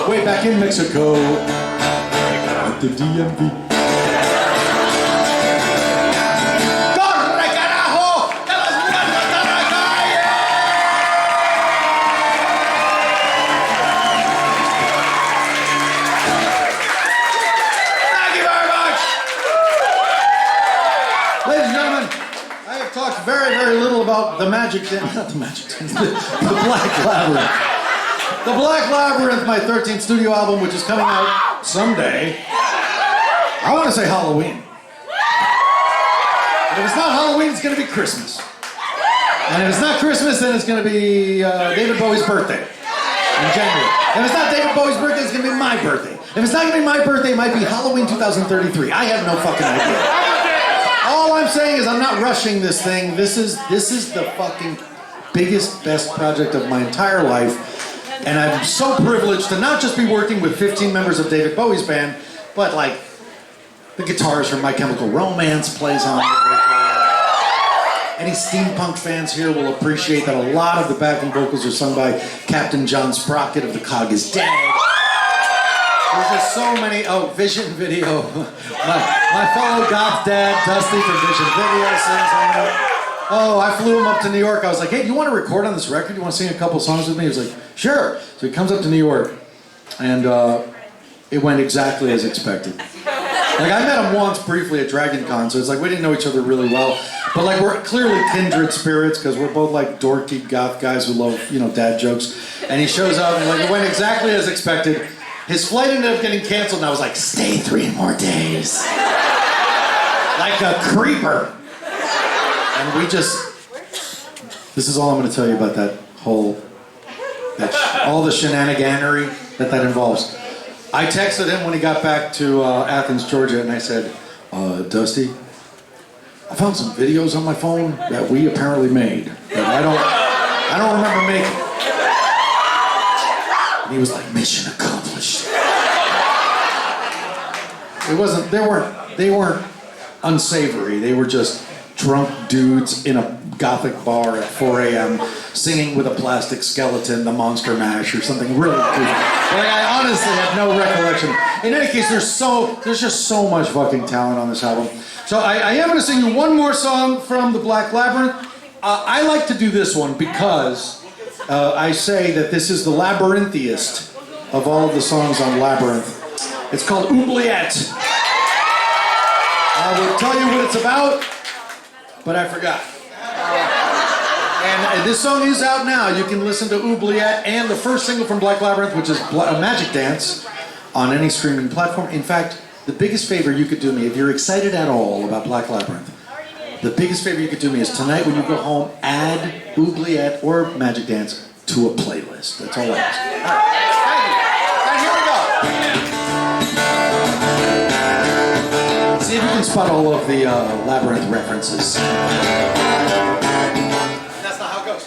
Way back in Mexico, at the DMV. Very little about the Magic, not the Magic, the Black Labyrinth. The Black Labyrinth, my 13th studio album, which is coming out someday. I want to say Halloween. But if it's not Halloween, it's going to be Christmas. And if it's not Christmas, then it's going to be David Bowie's birthday in January. If it's not David Bowie's birthday, it's going to be my birthday. If it's not going to be my birthday, it might be Halloween 2033. I have no fucking idea. All I'm saying is I'm not rushing this thing. This is the fucking biggest, best project of my entire life. And I'm so privileged to not just be working with 15 members of David Bowie's band, but like the guitarist from My Chemical Romance plays on it. Any steampunk fans here will appreciate that a lot of the backing vocals are sung by Captain John Sprocket of The Cog is Dead. There's just so many. Oh, Vision Video. My fellow goth dad, Dusty from Vision Video, sings on it. Oh, I flew him up to New York. I was like, hey, do you want to record on this record? You want to sing a couple songs with me? He was like, sure. So he comes up to New York, and it went exactly as expected. Like, I met him once briefly at Dragon Con, so it's like we didn't know each other really well. But like, we're clearly kindred spirits because we're both like dorky goth guys who love, you know, dad jokes. And he shows up and like, it went exactly as expected. His flight ended up getting canceled and I was like, stay 3 more days. Like a creeper. And we just, this is all I'm going to tell you about that whole, all the shenaniganery that involves. I texted him when he got back to Athens, Georgia, and I said, Dusty, I found some videos on my phone that we apparently made that I don't remember making. And he was like, mission accomplished. It wasn't, they weren't unsavory. They were just drunk dudes in a gothic bar at 4 a.m. singing with a plastic skeleton, the Monster Mash, or something really goofy. But I honestly have no recollection. In any case, there's just so much fucking talent on this album. So I am going to sing you one more song from the Black Labyrinth. I like to do this one because I say that this is the labyrinthiest of all of the songs on Labyrinth. It's called Oubliette. I will tell you what it's about, but I forgot. And this song is out now. You can listen to Oubliette and the first single from Black Labyrinth, which is Magic Dance, on any streaming platform. In fact, the biggest favor you could do me, if you're excited at all about Black Labyrinth, the biggest favor you could do me is tonight when you go home, add Oubliette or Magic Dance to a playlist. That's all I ask. All right. And here we go. See if you can spot all of the Labyrinth references. That's not how it goes.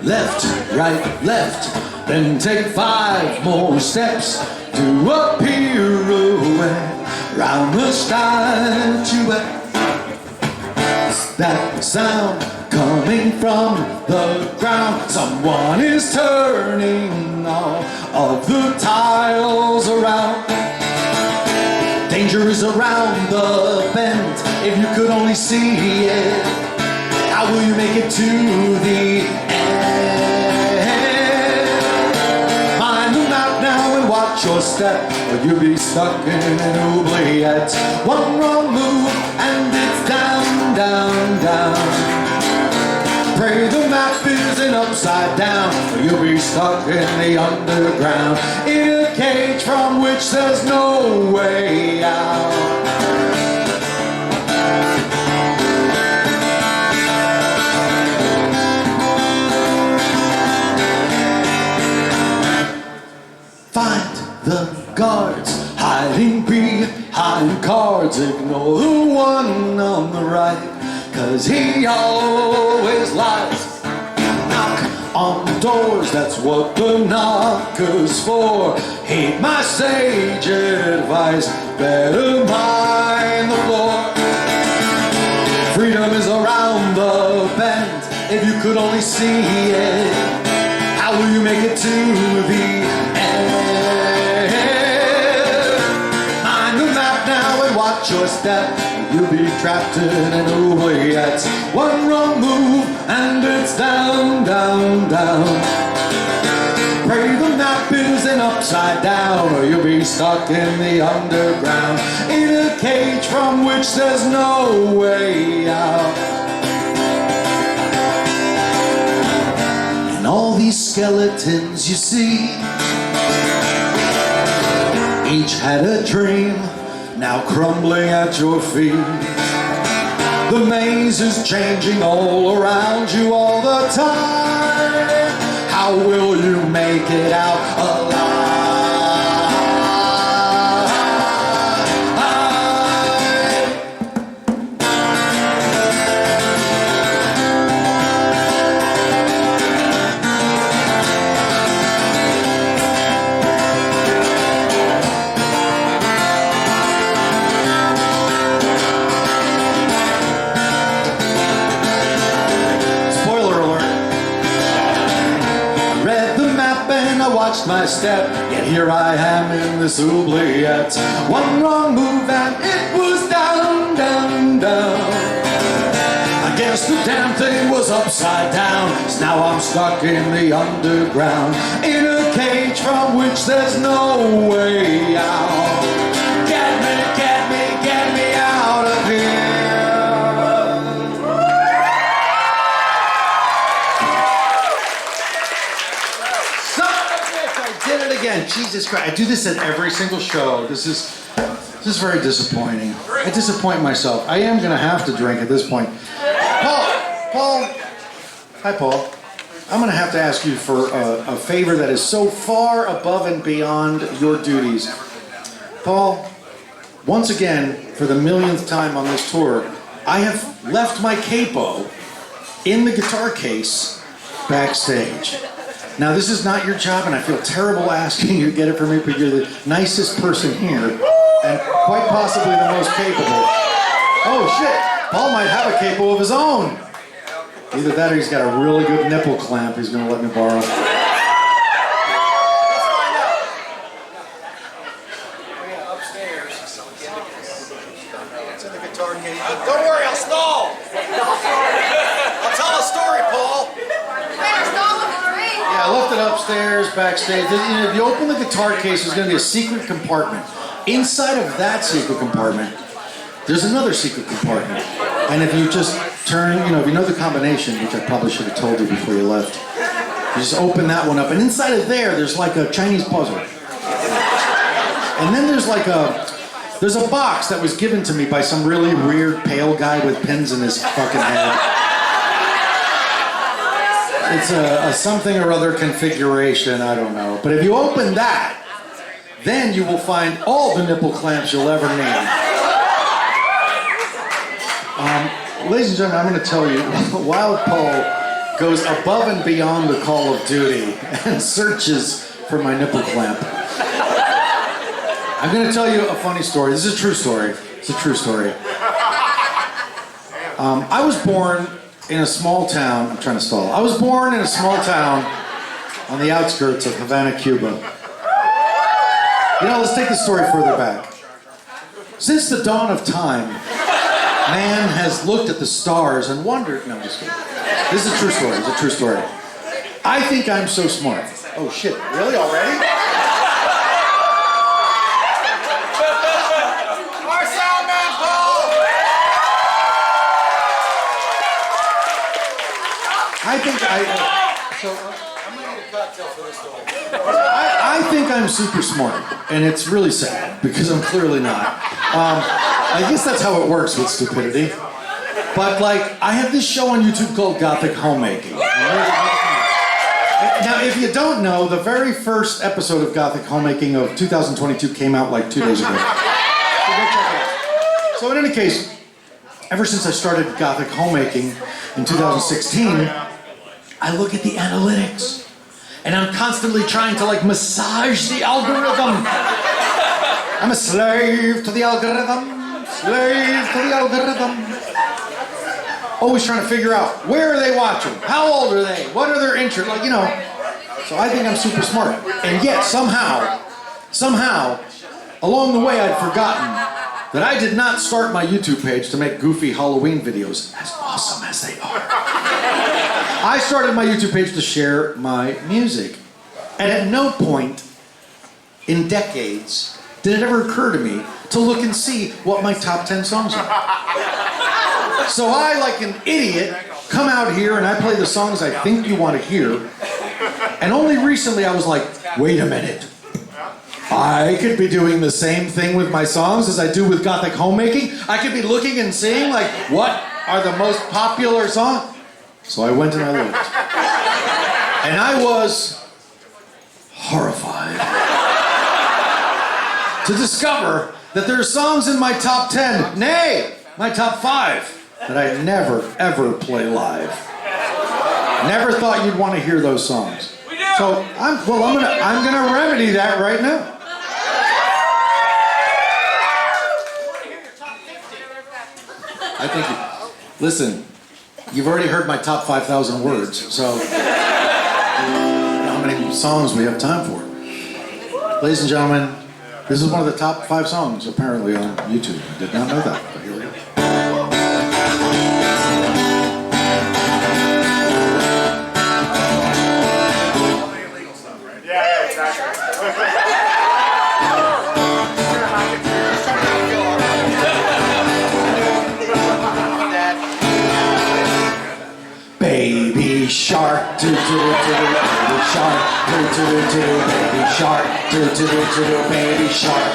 Left, right, left, then take 5 more steps to a pirouette round the statuette. That sound coming from the ground, someone is turning all of the tiles around. Danger is around the bend, if you could only see it. How will you make it to the end? Mind the map now and watch your step, or you'll be stuck in an oubliette. One wrong move and it's down, down, down. Pray the map isn't upside down, or you'll be stuck in the underground, in a cage from which there's no way out. Find the guards hiding behind cards. Ignore the one on the right, 'cause he always lies. Knock on doors, that's what the knocker's for. Heed my sage advice, better mind the floor. Freedom is around the bend, if you could only see it. How will you make it to the end? Mind the map now and watch your step, you'll be trapped in an oubliette. One wrong move and it's down, down, down. Pray the map isn't upside down, or you'll be stuck in the underground, in a cage from which there's no way out. And all these skeletons you see, each had a dream, now crumbling at your feet. The maze is changing all around you all the time. How will you make it out alive? watched my step, yet here I am in this oubliette. One wrong move and it was down, down, down. I guess the damn thing was upside down, so now I'm stuck in the underground, in a cage from which there's no way out. Get me, get me, get me out of here. Son of a bitch, I did it again. Jesus Christ, I do this at every single show. This is very disappointing. I disappoint myself. I am gonna have to drink at this point. Paul, hi Paul. I'm gonna have to ask you for a favor that is so far above and beyond your duties. Paul, once again, for the millionth time on this tour, I have left my capo in the guitar case backstage. Now this is not your job and I feel terrible asking you to get it for me, but you're the nicest person here and quite possibly the most capable. Oh shit, Paul might have a capo of his own. Either that or he's got a really good nipple clamp he's gonna let me borrow. Let's find out. Upstairs. It's in the guitar case. Don't worry, I'll stall. I'll tell a story, Paul. Yeah, I left it upstairs, backstage. If you open the guitar case, there's gonna be a secret compartment. Inside of that secret compartment, there's another secret compartment. And if you just turn, if you know the combination, which I probably should have told you before you left, you just open that one up. And inside of there's like a Chinese puzzle. And then there's a box that was given to me by some really weird pale guy with pins in his fucking head. It's a something or other configuration, I don't know. But if you open that, then you will find all the nipple clamps you'll ever need. Ladies and gentlemen, I'm going to tell you, while Paul goes above and beyond the call of duty and searches for my nipple clamp, I'm going to tell you a funny story. This is a true story. It's a true story. I was born in a small town. I'm trying to stall. I was born in a small town on the outskirts of Havana, Cuba. Let's take the story further back. Since the dawn of time, man has looked at the stars and wondered. No, I'm just kidding. This is a true story. It's a true story. I think I'm so smart. Oh shit! Really already? Our sound man, Paul. I'm gonna need a cocktail for this story. I think I'm super smart, and it's really sad because I'm clearly not. I guess that's how it works with stupidity. But I have this show on YouTube called Gothic Homemaking. Now, if you don't know, the very first episode of Gothic Homemaking of 2022 came out 2 days ago. So in any case, ever since I started Gothic Homemaking in 2016, I look at the analytics, and I'm constantly trying to massage the algorithm. I'm a slave to the algorithm. Slave to the algorithm. Always trying to figure out, where are they watching? How old are they? What are their interests? So I think I'm super smart. And yet, somehow, along the way I'd forgotten that I did not start my YouTube page to make goofy Halloween videos, as awesome as they are. I started my YouTube page to share my music. And at no point in decades did it ever occur to me to look and see what my top 10 songs are. So I, like an idiot, come out here and I play the songs I think you want to hear. And only recently I was like, wait a minute. I could be doing the same thing with my songs as I do with Gothic Homemaking. I could be looking and seeing, what are the most popular songs? So I went and I looked. And I was horrified to discover that there are songs in my top 10, nay, my top 5, that I never, ever play live. Never thought you'd want to hear those songs. So I'm gonna remedy that right now. I think, listen, you've already heard my top 5,000 words, so how many songs we have time for? Ladies and gentlemen, this is one of the top 5 songs apparently on YouTube. I did not know that, but here we go. Yeah, exactly. Baby shark, do do do do, baby shark, do do do do, baby shark, do do do do, baby shark.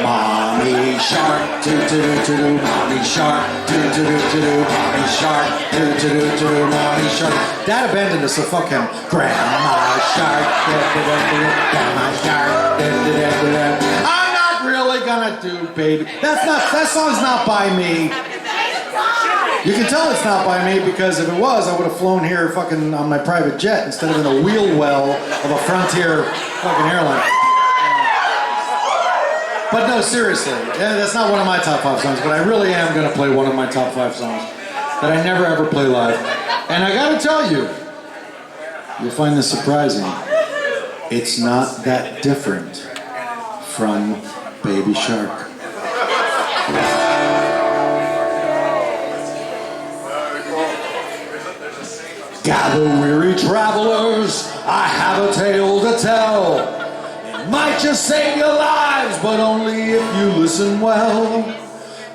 Mommy shark, do do do do, mommy shark, do do do do, mommy shark, do do do do, mommy shark. Dad abandoned us, so fuck him. Grandma shark, do do do do, grandma shark, do do do do. I'm not really gonna do baby. That song's not by me. You can tell it's not by me because if it was, I would have flown here fucking on my private jet instead of in a wheel well of a Frontier fucking airline. But no, seriously, that's not one of my top 5 songs, but I really am going to play one of my top 5 songs that I never ever play live. And I gotta tell you, you'll find this surprising. It's not that different from Baby Shark. Gather weary travelers, I have a tale to tell. It might just save your lives, but only if you listen well.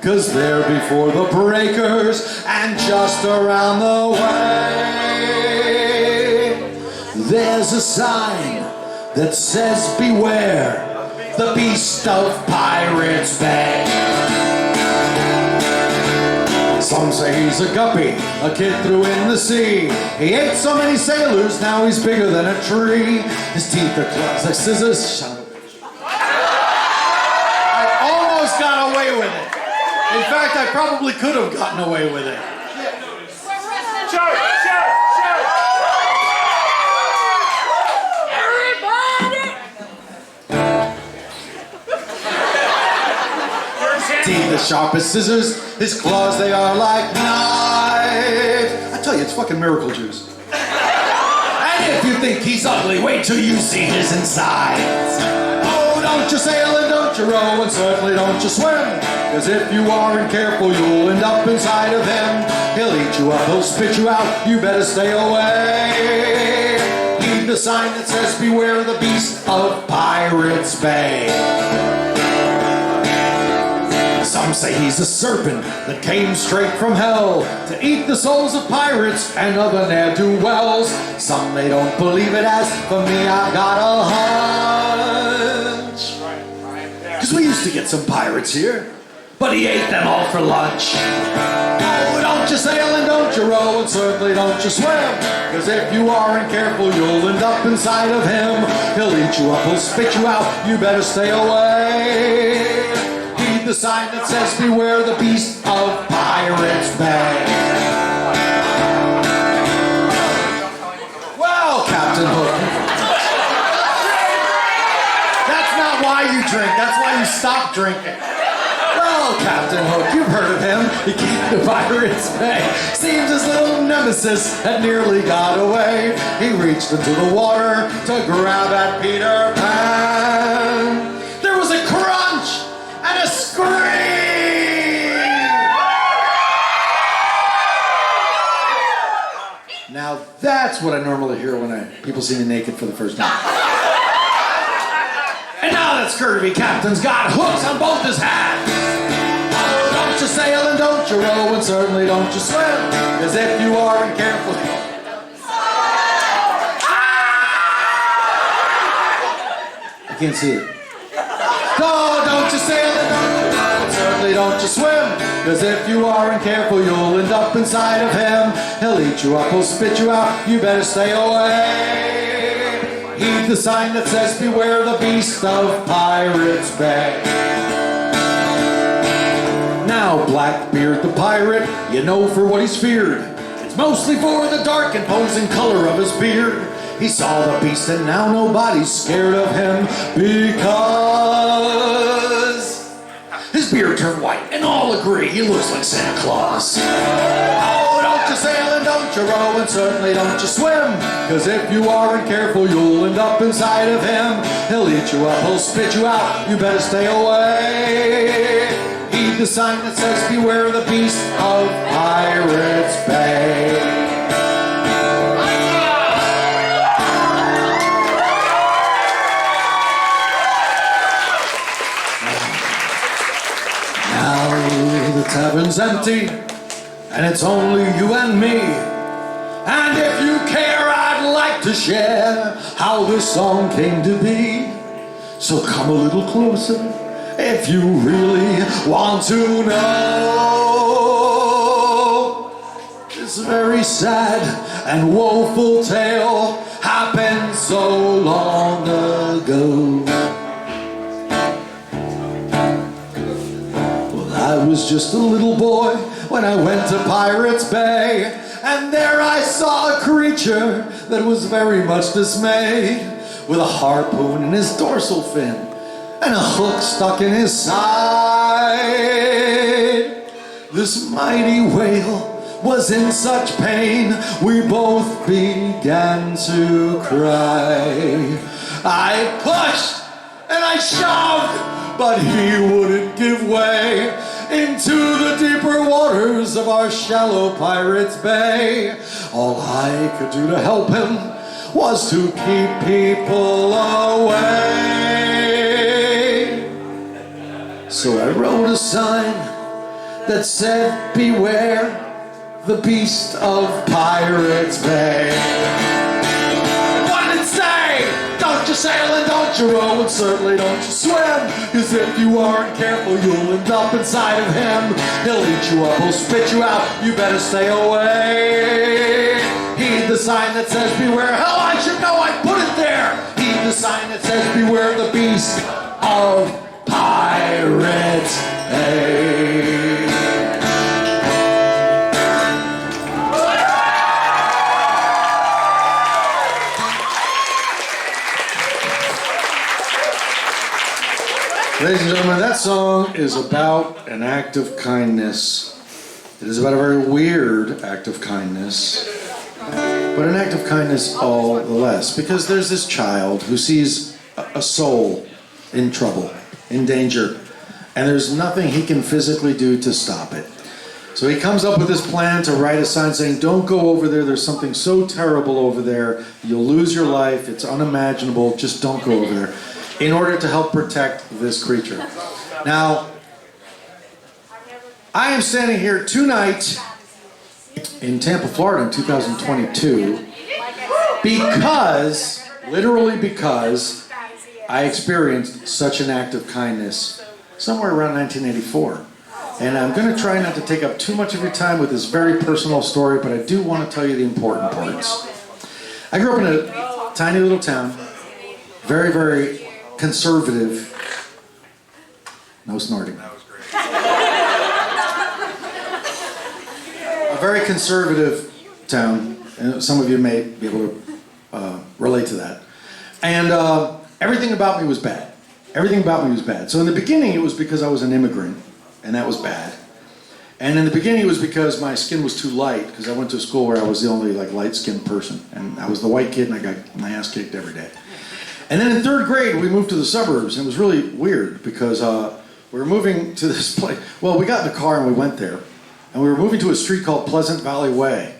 'Cause there before the breakers and just around the way, there's a sign that says beware, the beast of Pirates Bay. Some say he's a guppy, a kid threw in the sea. He ate so many sailors, now he's bigger than a tree. His teeth are claws like scissors. Son of a bitch. I almost got away with it. In fact, I probably could have gotten away with it. Shout! Teeth as sharp as scissors, his claws they are like knives. I tell you, it's fucking miracle juice. And if you think he's ugly, wait till you see his insides. Oh, don't you sail and don't you row, and certainly don't you swim. 'Cause if you aren't careful, you'll end up inside of him. He'll eat you up, he'll spit you out, you better stay away. Heed the sign that says beware the beast of Pirates Bay. Some say he's a serpent that came straight from hell to eat the souls of pirates and other ne'er-do-wells. Some they don't believe it, as for me I got a hunch. 'Cause we used to get some pirates here, but he ate them all for lunch. Oh, don't you sail and don't you row, and certainly don't you swim. 'Cause if you aren't careful, you'll end up inside of him. He'll eat you up, he'll spit you out, you better stay away. The sign that says beware the beast of Pirates Bay. Well, Captain Hook, that's not why you drink, that's why you stop drinking. Well, Captain Hook, you've heard of him. He came to Pirates Bay. Seems his little nemesis had nearly got away. He reached into the water to grab at Peter Pan. There was a crunch and a scream! Now that's what I normally hear when people see me naked for the first time. And now that scurvy captain's got hooks on both his hands. Oh, don't you sail and don't you row, and certainly don't you swim. 'Cause if you aren't careful... I can't see it. Oh, don't you sail and don't you row, and certainly don't you swim. 'Cause if you aren't careful, you'll end up inside of him. He'll eat you up, he'll spit you out, you better stay away. Heed the sign that says beware the beast of Pirates Bay. Now Blackbeard the pirate, you know for what he's feared. It's mostly for the dark imposing color of his beard. He saw the beast and now nobody's scared of him because his beard turned white and all agree he looks like Santa Claus. Oh, don't you sail and don't you row and certainly don't you swim. Cause if you aren't careful you'll end up inside of him. He'll eat you up, he'll spit you out, you better stay away. Heed the sign that says beware the beast of Pirates Bay. Now the tavern's empty and it's only you and me. And if you care, I'd like to share how this song came to be. So come a little closer if you really want to know. This very sad and woeful tale happened so long ago. Well, I was just a little boy when I went to Pirates Bay, and there I saw a creature that was very much dismayed, with a harpoon in his dorsal fin and a hook stuck in his side. This mighty whale was in such pain, we both began to cry. I pushed and I shoved, but he wouldn't give way into the deeper waters of our shallow Pirates Bay. All I could do to help him was to keep people away. So I wrote a sign that said, beware the beast of Pirates Bay. What did it say? Don't you sail and don't you row and certainly don't you swim. Cause if you aren't careful you'll end up inside of him. He'll eat you up, he'll spit you out, you better stay away. Heed the sign that says beware. Hell, I should know, I put it there. Heed the sign that says beware the beast of Pirates Bay. Ladies and gentlemen, that song is about an act of kindness. It is about a very weird act of kindness, but an act of kindness all the less, because there's this child who sees a soul in trouble, in danger, and there's nothing he can physically do to stop it. So he comes up with this plan to write a sign saying, don't go over there, there's something so terrible over there, you'll lose your life, it's unimaginable, just don't go over there, in order to help protect this creature. Now, I am standing here tonight in Tampa, Florida in 2022 because, literally because, I experienced such an act of kindness somewhere around 1984. And I'm going to try not to take up too much of your time with this very personal story, but I do want to tell you the important parts. I grew up in a tiny little town, very, very conservative. No snorting. That was great. A very conservative town, and some of you may be able to relate to that. And everything about me was bad. Everything about me was bad. So in the beginning, it was because I was an immigrant, and that was bad. And in the beginning, it was because my skin was too light, because I went to a school where I was the only light-skinned person, and I was the white kid, and I got my ass kicked every day. And then in third grade, we moved to the suburbs, and it was really weird because we were moving to this place. Well, we got in the car and we went there, and we were moving to a street called Pleasant Valley Way.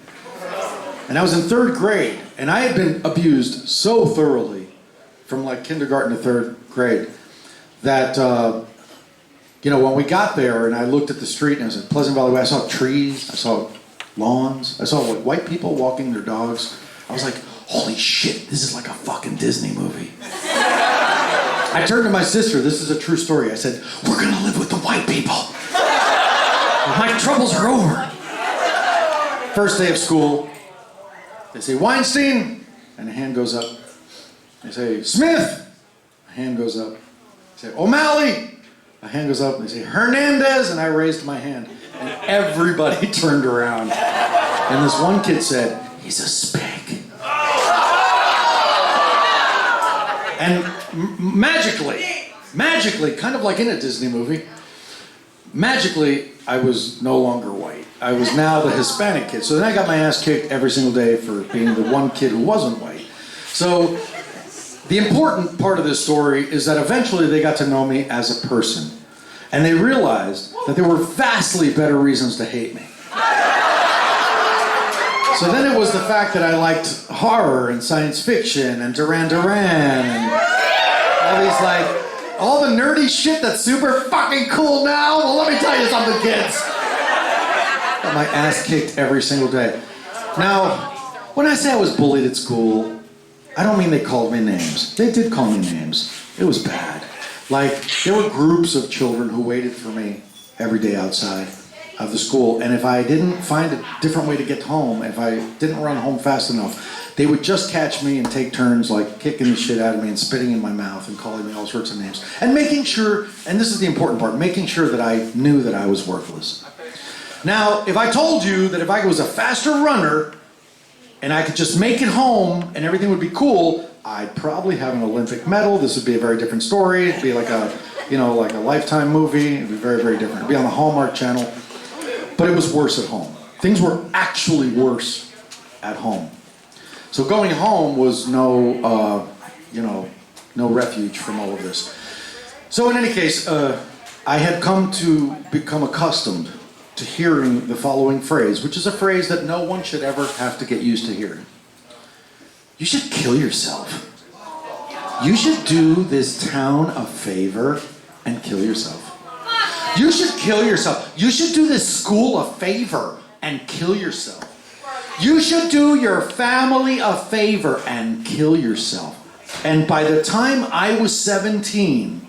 And I was in third grade, and I had been abused so thoroughly from kindergarten to third grade that, when we got there and I looked at the street and I was in Pleasant Valley Way, I saw trees, I saw lawns, I saw white people walking their dogs. I was like, holy shit, this is like a fucking Disney movie. I turned to my sister, this is a true story. I said, we're gonna live with the white people. My troubles are over. First day of school, they say, Weinstein, and a hand goes up. They say, Smith, a hand goes up. They say, O'Malley, a hand goes up. They say, Hernandez, and I raised my hand. And everybody turned around. And this one kid said, he's a spank. And magically, kind of like in a Disney movie, magically, I was no longer white. I was now the Hispanic kid. So then I got my ass kicked every single day for being the one kid who wasn't white. So the important part of this story is that eventually they got to know me as a person. And they realized that there were vastly better reasons to hate me. So then it was the fact that I liked horror and science fiction and Duran Duran and all the nerdy shit that's super fucking cool now. Well, let me tell you something, kids. Got my ass kicked every single day. Now, when I say I was bullied at school, I don't mean they called me names. They did call me names. It was bad. Like, there were groups of children who waited for me every day outside of the school, and if I didn't find a different way to get home, if I didn't run home fast enough, they would just catch me and take turns like kicking the shit out of me and spitting in my mouth and calling me all sorts of names. And making sure, and this is the important part, making sure that I knew that I was worthless. Now, if I told you that if I was a faster runner and I could just make it home and everything would be cool, I'd probably have an Olympic medal. This would be a very different story. It'd be like a Lifetime movie. It'd be very, very different. It'd be on the Hallmark Channel. But it was worse at home. Things were actually worse at home. So going home was no refuge from all of this. So in any case, I had come to become accustomed to hearing the following phrase, which is a phrase that no one should ever have to get used to hearing. You should kill yourself. You should do this town a favor and kill yourself. You should kill yourself. You should do this school a favor and kill yourself. You should do your family a favor and kill yourself. And by the time I was 17,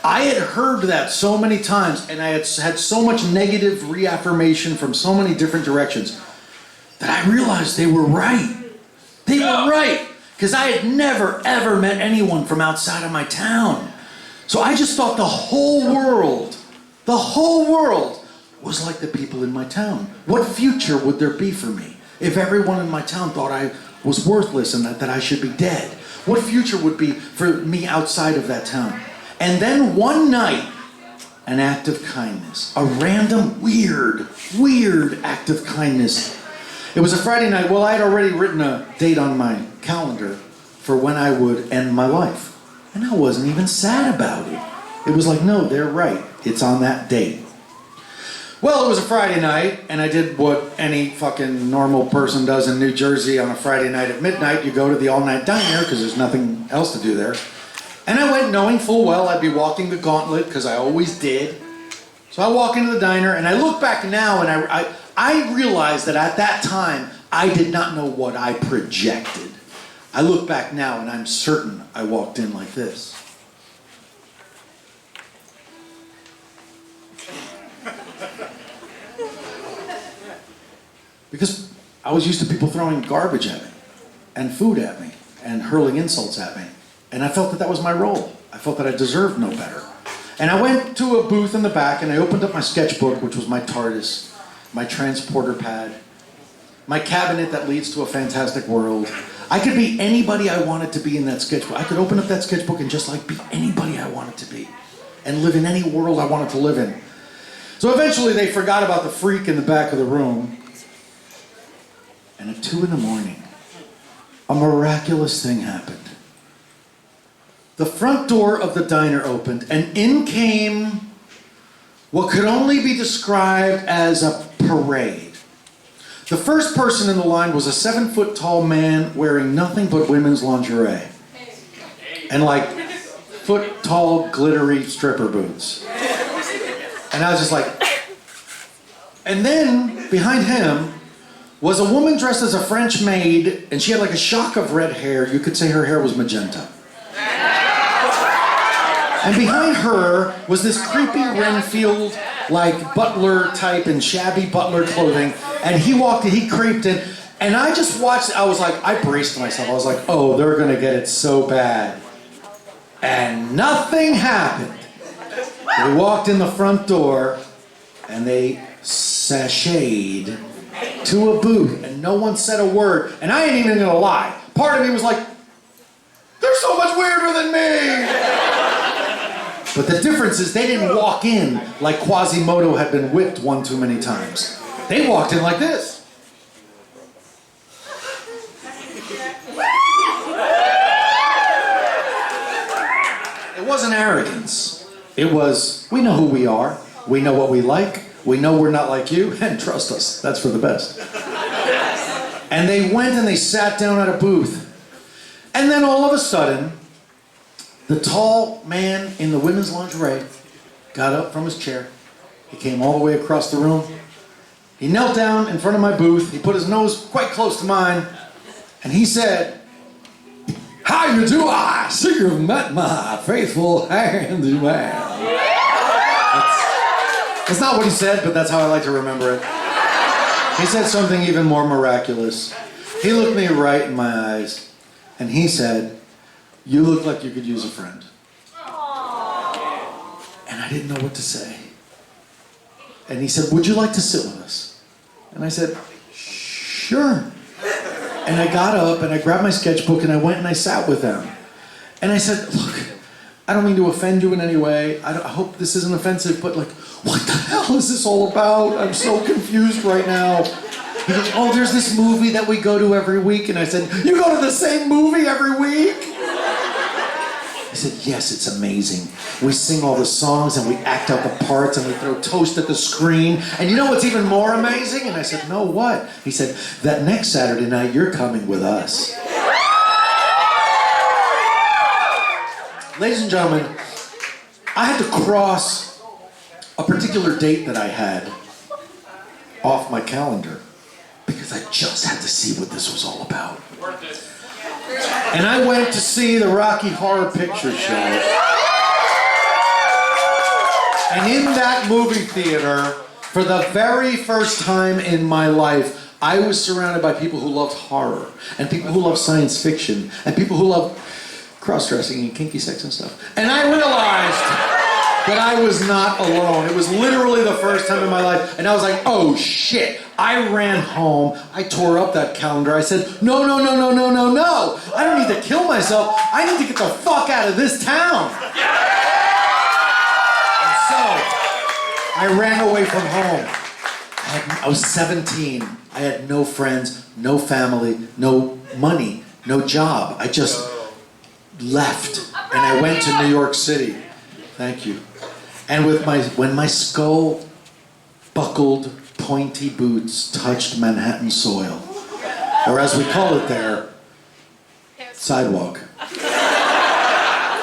I had heard that so many times, and I had so much negative reaffirmation from so many different directions that I realized they were right. They were right. Because I had never, ever met anyone from outside of my town. So I just thought the whole world was like the people in my town. What future would there be for me if everyone in my town thought I was worthless and that I should be dead? What future would be for me outside of that town? And then one night, an act of kindness, a random, weird act of kindness. It was a Friday night. Well, I had already written a date on my calendar for when I would end my life. And I wasn't even sad about it. It was like, no, they're right. It's on that date. Well, it was a Friday night, and I did what any fucking normal person does in New Jersey on a Friday night at midnight. You go to the all-night diner, because there's nothing else to do there. And I went knowing full well I'd be walking the gauntlet, because I always did. So I walk into the diner, and I look back now, and I realized that at that time, I did not know what I projected. I look back now, and I'm certain I walked in like this. Because I was used to people throwing garbage at me, and food at me, and hurling insults at me. And I felt that was my role. I felt that I deserved no better. And I went to a booth in the back, and I opened up my sketchbook, which was my TARDIS, my transporter pad, my cabinet that leads to a fantastic world. I could be anybody I wanted to be in that sketchbook. I could open up that sketchbook and just be anybody I wanted to be, and live in any world I wanted to live in. So eventually they forgot about the freak in the back of the room. And at 2 a.m, a miraculous thing happened. The front door of the diner opened, and in came what could only be described as a parade. The first person in the line was a 7-foot-tall man wearing nothing but women's lingerie. And foot-tall, glittery stripper boots. And I was just like... And then, behind him, was a woman dressed as a French maid, and she had a shock of red hair. You could say her hair was magenta. And behind her was this creepy Renfield, butler type in shabby butler clothing. And he walked in, he creeped in, and I just watched, I braced myself. I was like, oh, they're gonna get it so bad. And nothing happened. They walked in the front door, and they sashayed to a booth, and no one said a word. And I ain't even gonna lie. Part of me was like, they're so much weirder than me. But the difference is they didn't walk in like Quasimodo had been whipped one too many times. They walked in like this. It wasn't arrogance. It was, we know who we are. We know what we like. We know we're not like you. And trust us, that's for the best. And they went and they sat down at a booth. And then all of a sudden, the tall man in the women's lingerie got up from his chair. He came all the way across the room. He knelt down in front of my booth. He put his nose quite close to mine. And he said, "How you do? I see you've met my faithful handyman." That's not what he said, but that's how I like to remember it. He said something even more miraculous. He looked me right in my eyes, and he said, "You look like you could use a friend." And I didn't know what to say. And he said, "Would you like to sit with us?" And I said, "Sure." And I got up and I grabbed my sketchbook and I went and I sat with them. And I said, "Look, I don't mean to offend you in any way. I hope this isn't offensive, but like, what the hell is this all about? I'm so confused right now." He goes, "Oh, there's this movie that we go to every week." And I said, "You go to the same movie every week?" He said, "Yes, it's amazing. We sing all the songs and we act out the parts and we throw toast at the screen. And you know what's even more amazing?" And I said, "No, what?" He said, "That next Saturday night, you're coming with us." Ladies and gentlemen, I had to cross a particular date that I had off my calendar because I just had to see what this was all about. And I went to see the Rocky Horror Picture Show. And in that movie theater, for the very first time in my life, I was surrounded by people who loved horror, and people who loved science fiction, and people who loved cross-dressing and kinky sex and stuff. And I realized that I was not alone. It was literally the first time in my life. And I was like, oh shit. I ran home. I tore up that calendar. I said, no. I don't need to kill myself. I need to get the fuck out of this town. And so, I ran away from home. I was 17. I had no friends, no family, no money, no job. I just left. And I went to New York City. Thank you. And when my skull-buckled, pointy boots touched Manhattan soil, or as we call it there, sidewalk,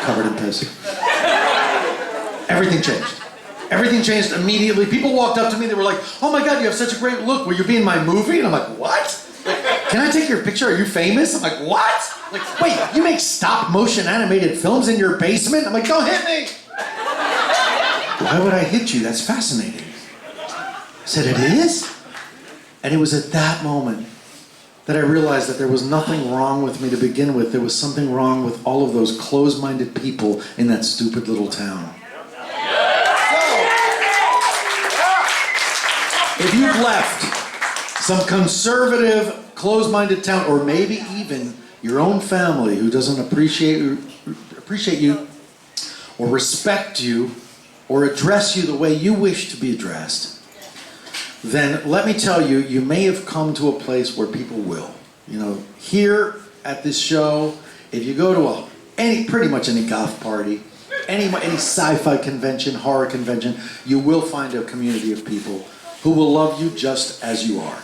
covered in piss. Everything changed. Everything changed immediately. People walked up to me, they were like, "Oh my God, you have such a great look. Will you be in my movie?" And I'm like, "What? Can I take your picture? Are you famous?" I'm like, "What? Like, wait, you make stop motion animated films in your basement?" I'm like, "Don't hit me." "Why would I hit you? That's fascinating." I said, "It is?" And it was at that moment that I realized that there was nothing wrong with me to begin with. There was something wrong with all of those closed-minded people in that stupid little town. So, if you've left some conservative, closed-minded town, or maybe even your own family who doesn't appreciate you, or respect you, or address you the way you wish to be addressed, then let me tell you, you may have come to a place where people will. You know, here at this show, if you go to pretty much any goth party, any sci-fi convention, horror convention, you will find a community of people who will love you just as you are.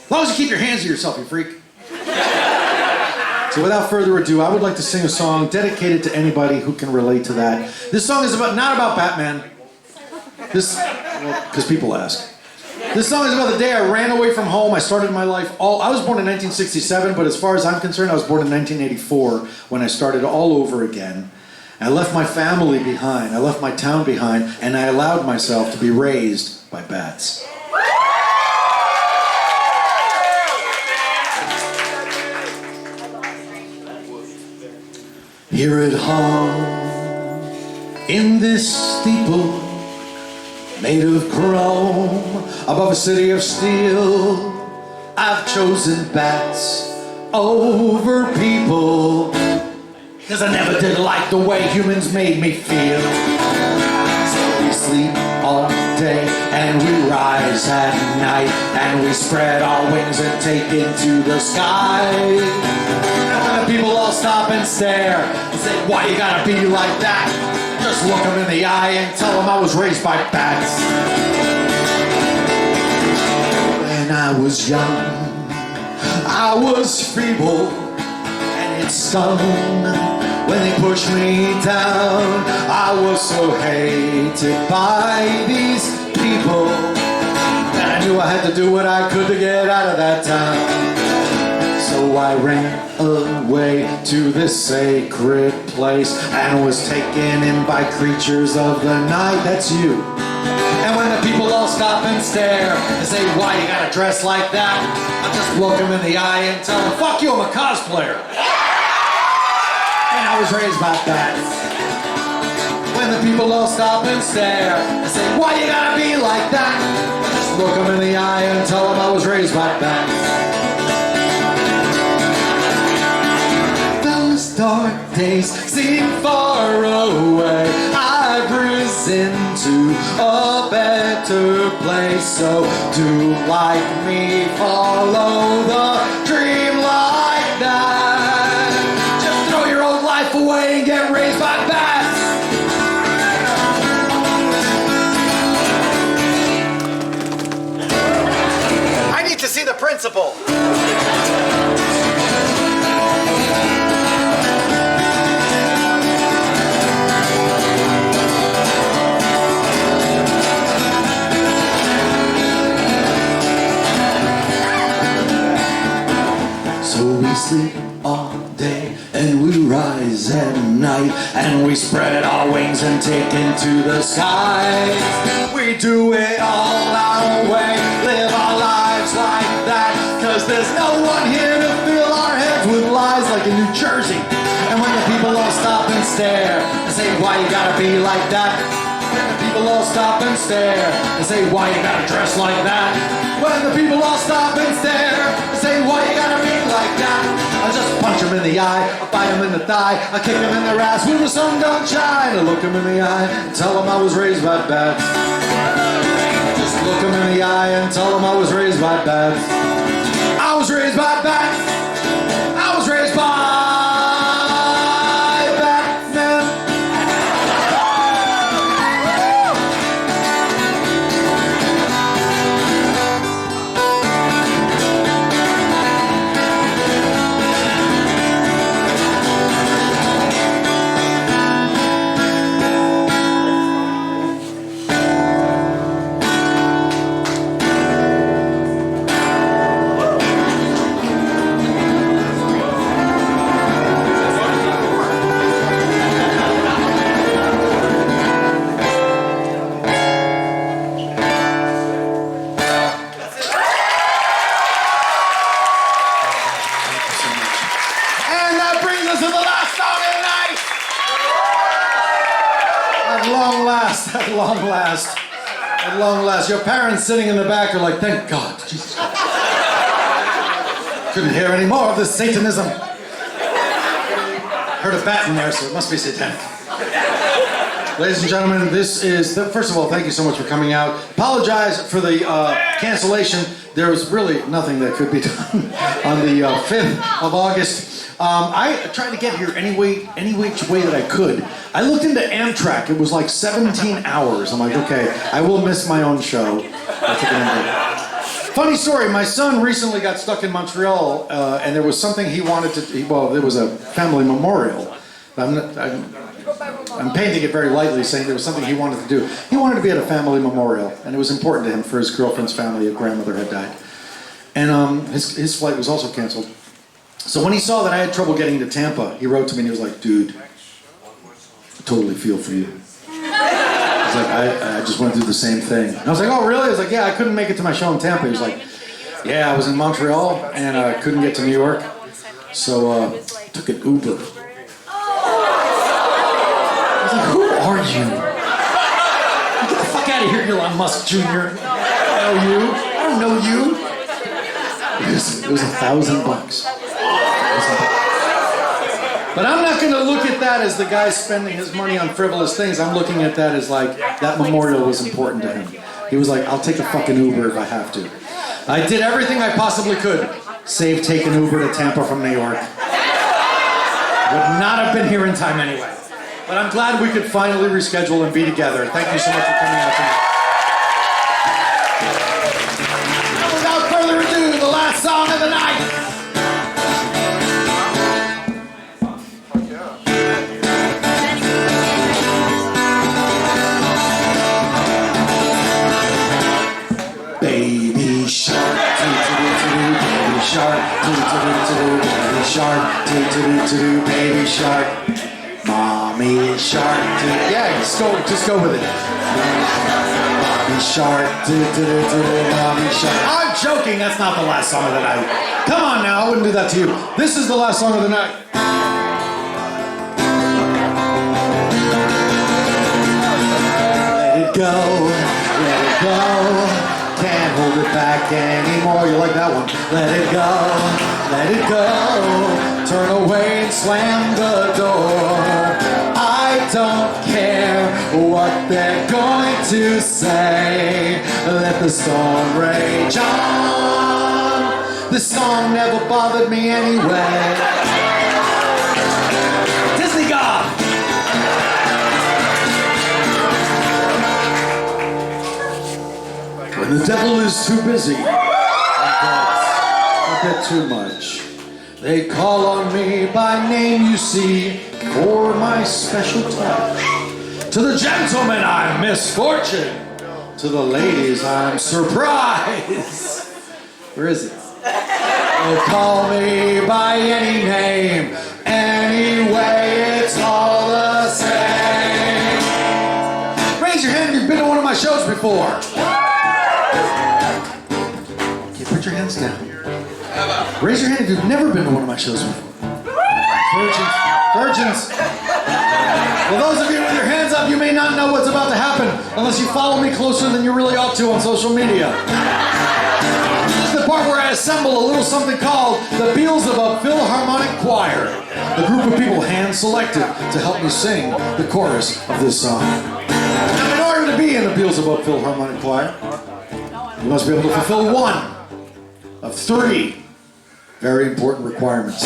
As long as you keep your hands to yourself, you freak. So without further ado, I would like to sing a song dedicated to anybody who can relate to that. This song is not about Batman. Because people ask. This song is about the day I ran away from home. I started my life I was born in 1967, but as far as I'm concerned, I was born in 1984 when I started all over again. I left my family behind. I left my town behind, and I allowed myself to be raised by bats. Here at home, in this steeple made of chrome, above a city of steel, I've chosen bats over people, 'cause I never did like the way humans made me feel. sleep all day and we rise at night, and we spread our wings and take into the sky. And when the people all stop and stare and say, why you gotta be like that? Just look them in the eye and tell them I was raised by bats. When I was young, I was feeble, and it stung when they pushed me down. I was so hated by these people that I knew I had to do what I could to get out of that town. So I ran away to this sacred place and was taken in by creatures of the night. That's you. And when the people all stop and stare and say, why you gotta dress like that? I just look them in the eye and tell them, fuck you, I'm a cosplayer. And I was raised by bats. When the people all stop and stare and say, why you gotta be like that? I just look them in the eye and tell them I was raised by bats. Those dark days seem far away. I've risen to a better place. So do like me, follow the dream like that. Just throw your old life away and get raised by bats. I need to see the principal. So we sleep all day and we rise at night, and we spread our wings and take into the sky. We do it all our way, live our lives like that, cause there's no one here to fill our heads with lies like in New Jersey. And when the people all stop and stare and say, why you gotta be like that? When the people all stop and stare and say, why you gotta dress like that? When the people all stop and stare and say, why you gotta be like that? I just punch them in the eye, I bite them in the thigh, I kick them in their ass when the sun don't shine. I look them in the eye and tell them I was raised by bats. Just look them in the eye and tell them I was raised by bats. I was raised by bats. I was raised by Batman. At long last, your parents sitting in the back are like, thank God, Jesus Christ. Couldn't hear any more of this Satanism. Heard a bat in there, so it must be satanic. Ladies and gentlemen, this is, first of all, thank you so much for coming out. Apologize for the cancellation. There was really nothing that could be done on the 5th of August. I tried to get here any which way that I could. I looked into Amtrak. It was like 17 hours. I'm like, okay, I will miss my own show. Funny story, my son recently got stuck in Montreal, and there was something he wanted to, well, there was a family memorial. I'm painting it very lightly, saying there was something he wanted to do. He wanted to be at a family memorial, and it was important to him for his girlfriend's family. A grandmother had died. And his flight was also canceled. So when he saw that I had trouble getting to Tampa, he wrote to me and he was like, dude, I totally feel for you. He's like, I just went through the same thing. And I was like, oh really? I was like, yeah, I couldn't make it to my show in Tampa. He was like, yeah, I was in Montreal and I couldn't get to New York. So took an Uber. I was like, who are you? Get the fuck out of here, Elon Musk Jr. I don't know you. I don't know you. It was $1,000. But I'm not going to look at that as the guy spending his money on frivolous things. I'm looking at that as like, that memorial was important to him. He was like, I'll take a fucking Uber if I have to. I did everything I possibly could, save taking Uber to Tampa from New York. Would not have been here in time anyway. But I'm glad we could finally reschedule and be together. Thank you so much for coming out tonight. Without further ado, the last song of the night. Baby shark, baby shark, baby shark, baby shark, mommy shark. Yeah, just go with it. Mommy shark, mommy shark. I'm joking. That's not the last song of the night. Come on now, I wouldn't do that to you. This is the last song of the night. Let it go, let it go. Can't hold it back anymore. You like that one? Let it go, let it go. Turn away and slam the door. I don't care what they're going to say. Let the storm rage on. This song never bothered me anyway. Disney God. When the devil is too busy, I get too much. They call on me by name, you see, for my special touch. To the gentlemen, I'm misfortune. To the ladies, I'm surprise. Where is it? They call me by any name. Anyway, it's all the same. Raise your hand if you've been to one of my shows before. Put your hands down. Raise your hand if you've never been to one of my shows before. Virgins. Well, those of you with your hands up, you may not know what's about to happen unless you follow me closer than you really ought to on social media. This is the part where I assemble a little something called the Beelzebub Philharmonic Choir. A group of people hand-selected to help me sing the chorus of this song. Now, in order to be in the Beelzebub Philharmonic Choir, you must be able to fulfill one of three very important requirements.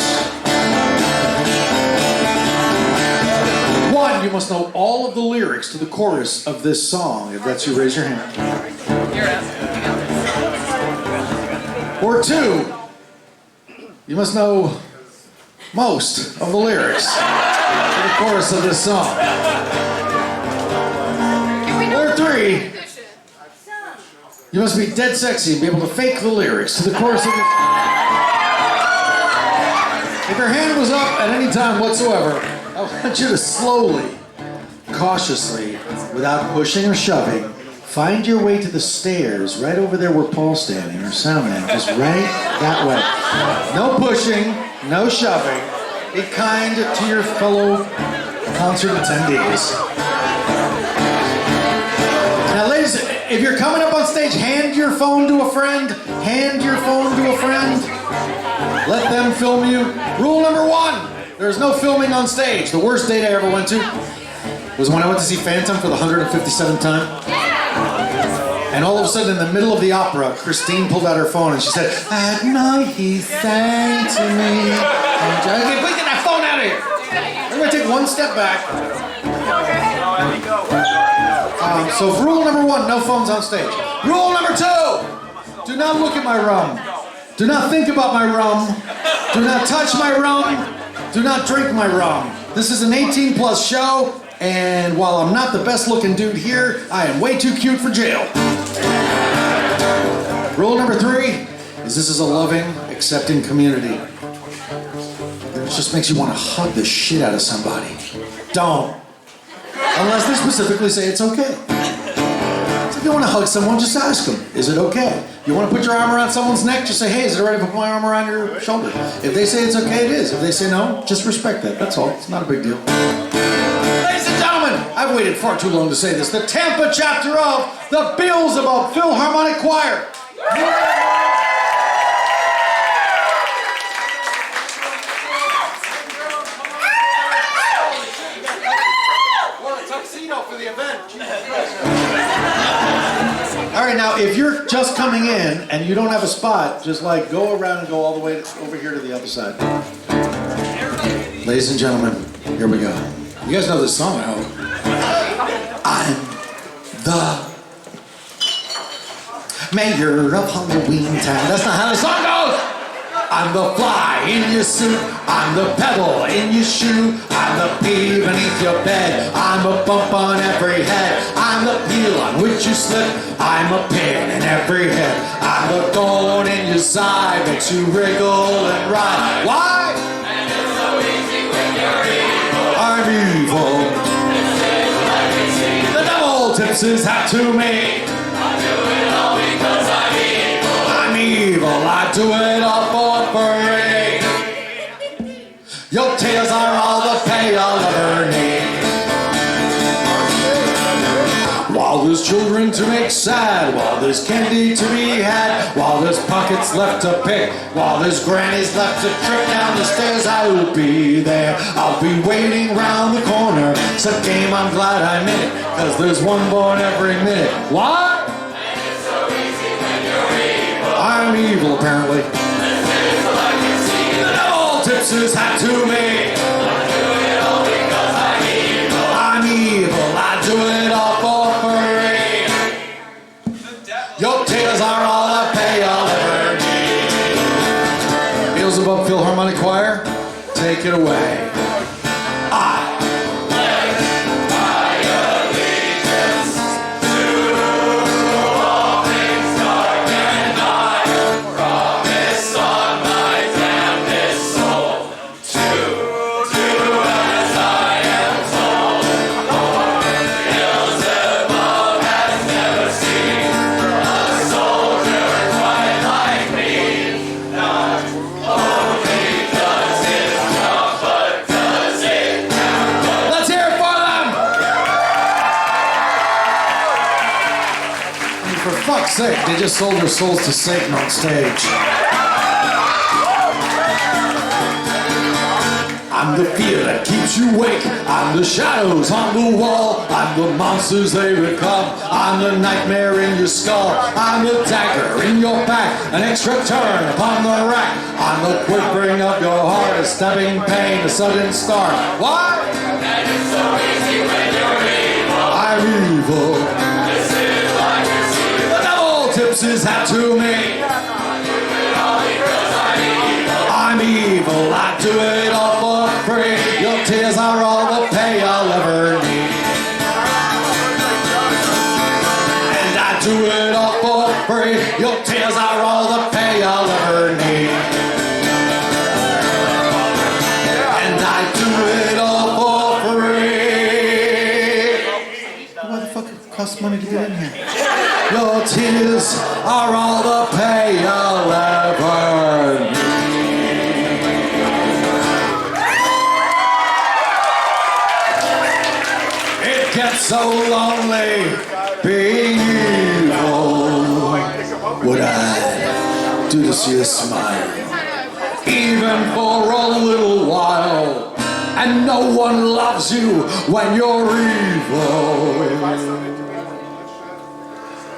One, you must know all of the lyrics to the chorus of this song. If that's you, raise your hand. Or two, you must know most of the lyrics to the chorus of this song. Or three, you must be dead sexy and be able to fake the lyrics to the chorus of the... If your hand was up at any time whatsoever, I want you to slowly, cautiously, without pushing or shoving, find your way to the stairs right over there where Paul's standing, or soundman, just right that way. No pushing, no shoving. Be kind to your fellow concert attendees. Now, ladies, if you're coming up on stage, hand your phone to a friend. Hand your phone to a friend. Let them film you. Rule number one, there's no filming on stage. The worst date I ever went to was when I went to see Phantom for the 157th time. And all of a sudden, in the middle of the opera, Christine pulled out her phone and she said, "At night he sang to me." Okay, please get that phone out of here. We're going to take one step back. So rule number one, no phones on stage. Rule number two, do not look at my rum. Do not think about my rum. Do not touch my rum. Do not drink my rum. This is an 18+ show, and while I'm not the best looking dude here, I am way too cute for jail. Rule number three is this is a loving, accepting community. It just makes you want to hug the shit out of somebody. Don't. Unless they specifically say it's okay. So if you want to hug someone, just ask them, is it okay? You want to put your arm around someone's neck, just say, hey, is it alright if I put my arm around your shoulder? If they say it's okay, it is. If they say no, just respect that. That's all. It's not a big deal. Ladies and gentlemen, I've waited far too long to say this. The Tampa chapter of the Beelzebub Philharmonic Choir. if you're just coming in and you don't have a spot, just like go around and go all the way over here to the other side. Ladies and gentlemen, here we go. You guys know this song, I hope. I'm the mayor of Halloween Town. That's not how the song goes! I'm the fly in your suit. I'm the pebble in your shoe. I'm the pea beneath your bed. I'm a bump on every head. I'm the peel on which you slip. I'm a pin in every head. I'm the thorn in your side. Makes you wriggle and ride. Why? And it's so easy when you're evil. I'm evil. The devil tips his hat to me. I do it all because I'm evil. I'm evil. I do it all for free. Your tears are all the pay I'll ever need. While there's children to make sad, while there's candy to be had, while there's pockets left to pick, while there's grannies left to trip down the stairs, I will be there. I'll be waiting round the corner. It's a game I'm glad I'm in it, cause there's one born every minute. What? And it's so easy when you're evil. I'm evil, apparently. The devil tips his hat to me. I do it all because I'm evil. I'm evil, I do it all for free. Your tears are all the pay I'll ever need. Beelzebub Philharmonic Choir, take it away. For fuck's sake, they just sold their souls to Satan on stage. I'm the fear that keeps you awake. I'm the shadows on the wall. I'm the monsters they become. I'm the nightmare in your skull. I'm the dagger in your back. An extra turn upon the rack. I'm the quivering of your heart. A stabbing pain, a sudden start. What? And it's so easy when you're evil. I'm evil. This is like a secret. The devil tips his hat to me. I do it all because I'm evil. I'm evil. I do it all for free. Your tears are all the pay I'll ever need. And I do it all for free. Your tears are all the pay I'll ever need. And I do it all for free. Why the fuck it costs money to get in here? Your tears are all the pay I'll ever need. Get so lonely being evil. What I do to see a smile, even for a little while, and no one loves you when you're evil.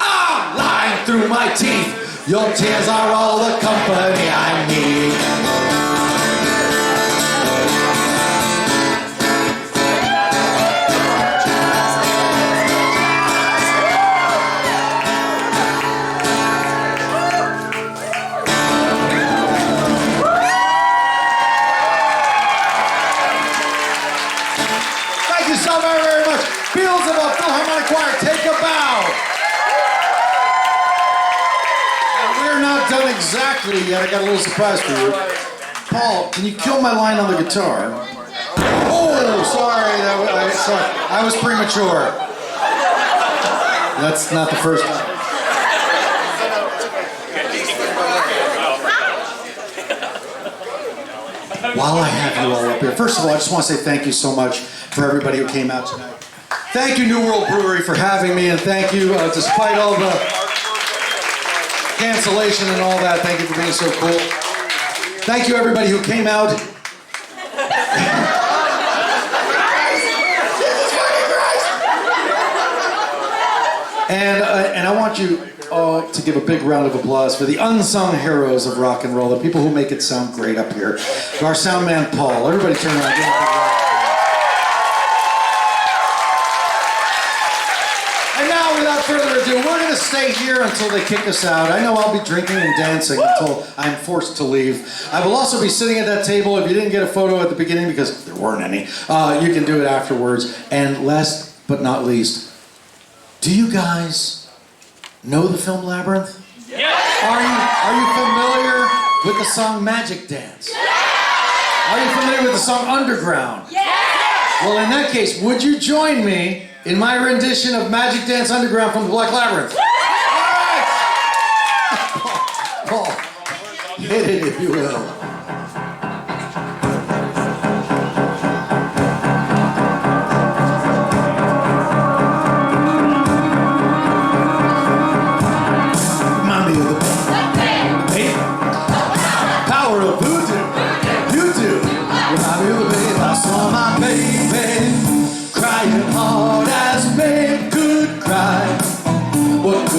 I'm lying through my teeth. Your tears are all the company I need. Very much. Beelzebub Philharmonic Choir, take a bow. And we're not done exactly yet. I got a little surprise for you. Paul, can you kill my line on the guitar? Oh, sorry. Sorry. I was premature. That's not the first time. While I have you all up here, first of all, I just want to say thank you so much for everybody who came out tonight. Thank you, New World Brewery, for having me, and thank you, despite all the cancellation and all that, thank you for being so cool. Thank you, everybody who came out. And I want you, to give a big round of applause for the unsung heroes of rock and roll, the people who make it sound great up here. To our sound man, Paul. Everybody turn around. Give him a big round. And now, without further ado, we're going to stay here until they kick us out. I know I'll be drinking and dancing until I'm forced to leave. I will also be sitting at that table. If you didn't get a photo at the beginning, because there weren't any, you can do it afterwards. And last but not least, do you guys know the film Labyrinth? Yes. Are you familiar with the song Magic Dance? Are you familiar with the song Underground? Yes! Well, in that case, would you join me in my rendition of Magic Dance Underground from the Black Labyrinth? All right! Paul, hit it if you will.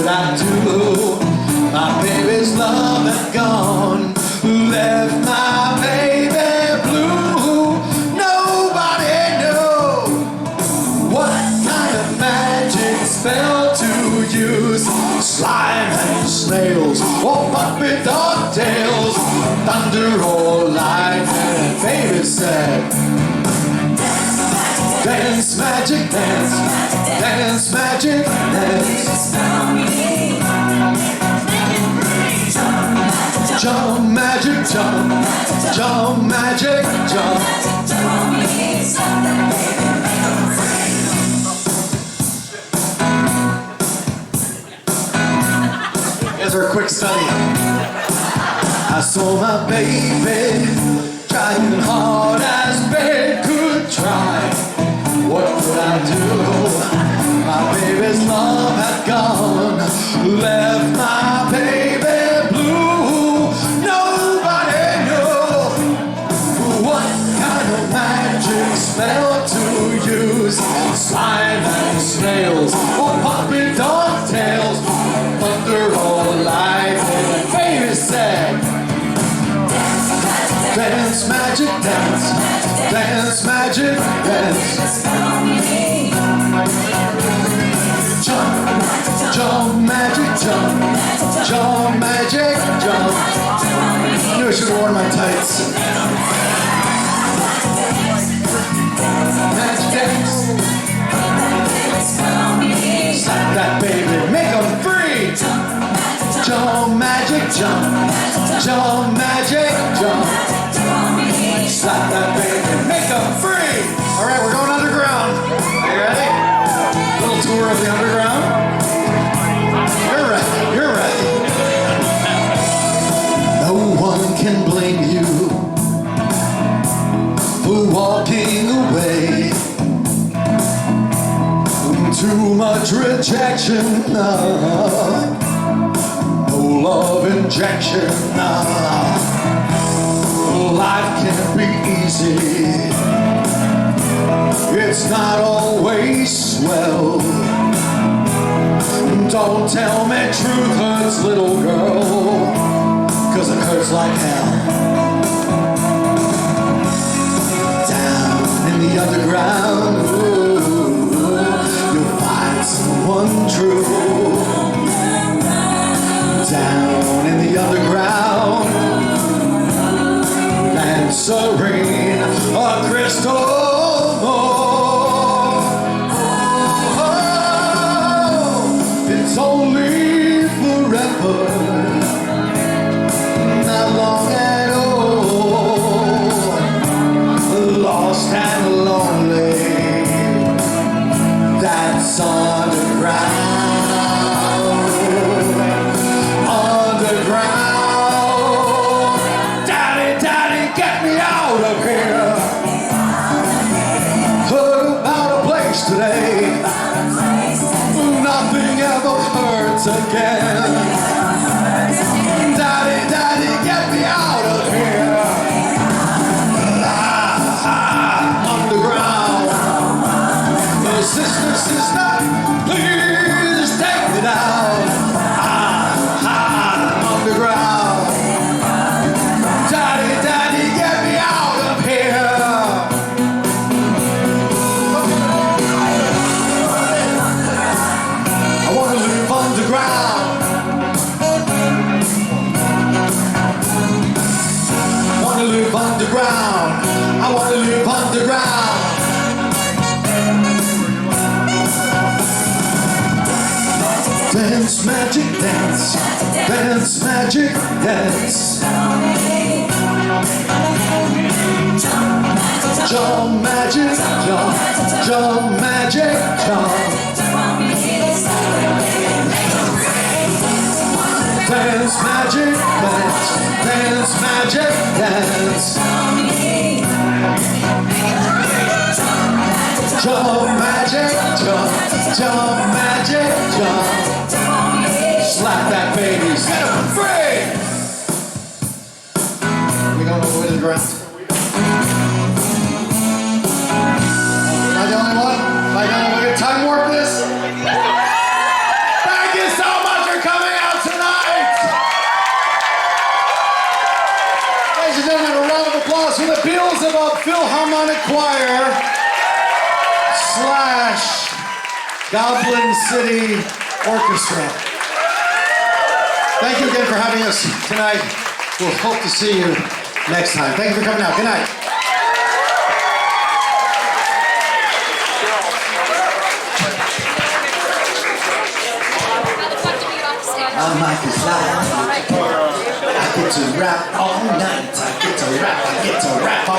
I do. My baby's love had gone, left my baby blue. Nobody knew what kind of magic spell to use. Slime and snails, or puppet dog tails, thunder or lightning. Baby said, dance, magic, dance, dance, magic, dance. Jump, magic, jump, jump, magic, jump. Here's our quick study. I saw my baby trying hard as babe could try. What could I do? My baby's love had gone, left my baby blue. Nobody knew what kind of magic spell to use. Slime and snails, or puppet dog tails, thunder or lightning. Baby said, dance, magic, dance, dance, magic, dance. Jump, jump, magic, jump, jump, magic, jump. I knew I should have worn my tights. Magic dance. Slap that baby, make 'em free. Jump, magic, jump, jump, magic, jump. Slap that baby, make 'em free. All right, we're going underground. Are you ready? Little tour of the underground. You're ready. You're ready. No one can blame you for walking away. Too much rejection. No love injection. Life can be easy. It's not always swell. Don't tell me truth hurts, little girl, 'cause it hurts like hell. Down in the underground, ooh, you'll find someone true. Down in the underground, and serene a crystal ball. Oh, it's only forever, not long at all. Lost and lonely, that's underground. Today, nothing ever hurts again. Daddy, daddy, get me out of here. Underground. Sister, sister, please take me down. live underground. I wanna live underground. Dance, magic, dance. Dance, magic, dance. Jump, magic, jump. Jump, magic, jump. Dance, magic, dance. Dance, magic, dance. Jump, magic, jump. Jump, magic, jump. Slap that baby, set him free! We going all the way to the ground. Am I the only one? Am I gonna get time warp this? Thank you so much for coming out tonight! Ladies and gentlemen, a round of applause for the Beelzebub Philharmonic Choir / Goblin City Orchestra. Thank you again for having us tonight. We'll hope to see you next time. Thank you for coming out. Good night. I'm Michael Fly. I get to rap all night. I get to rap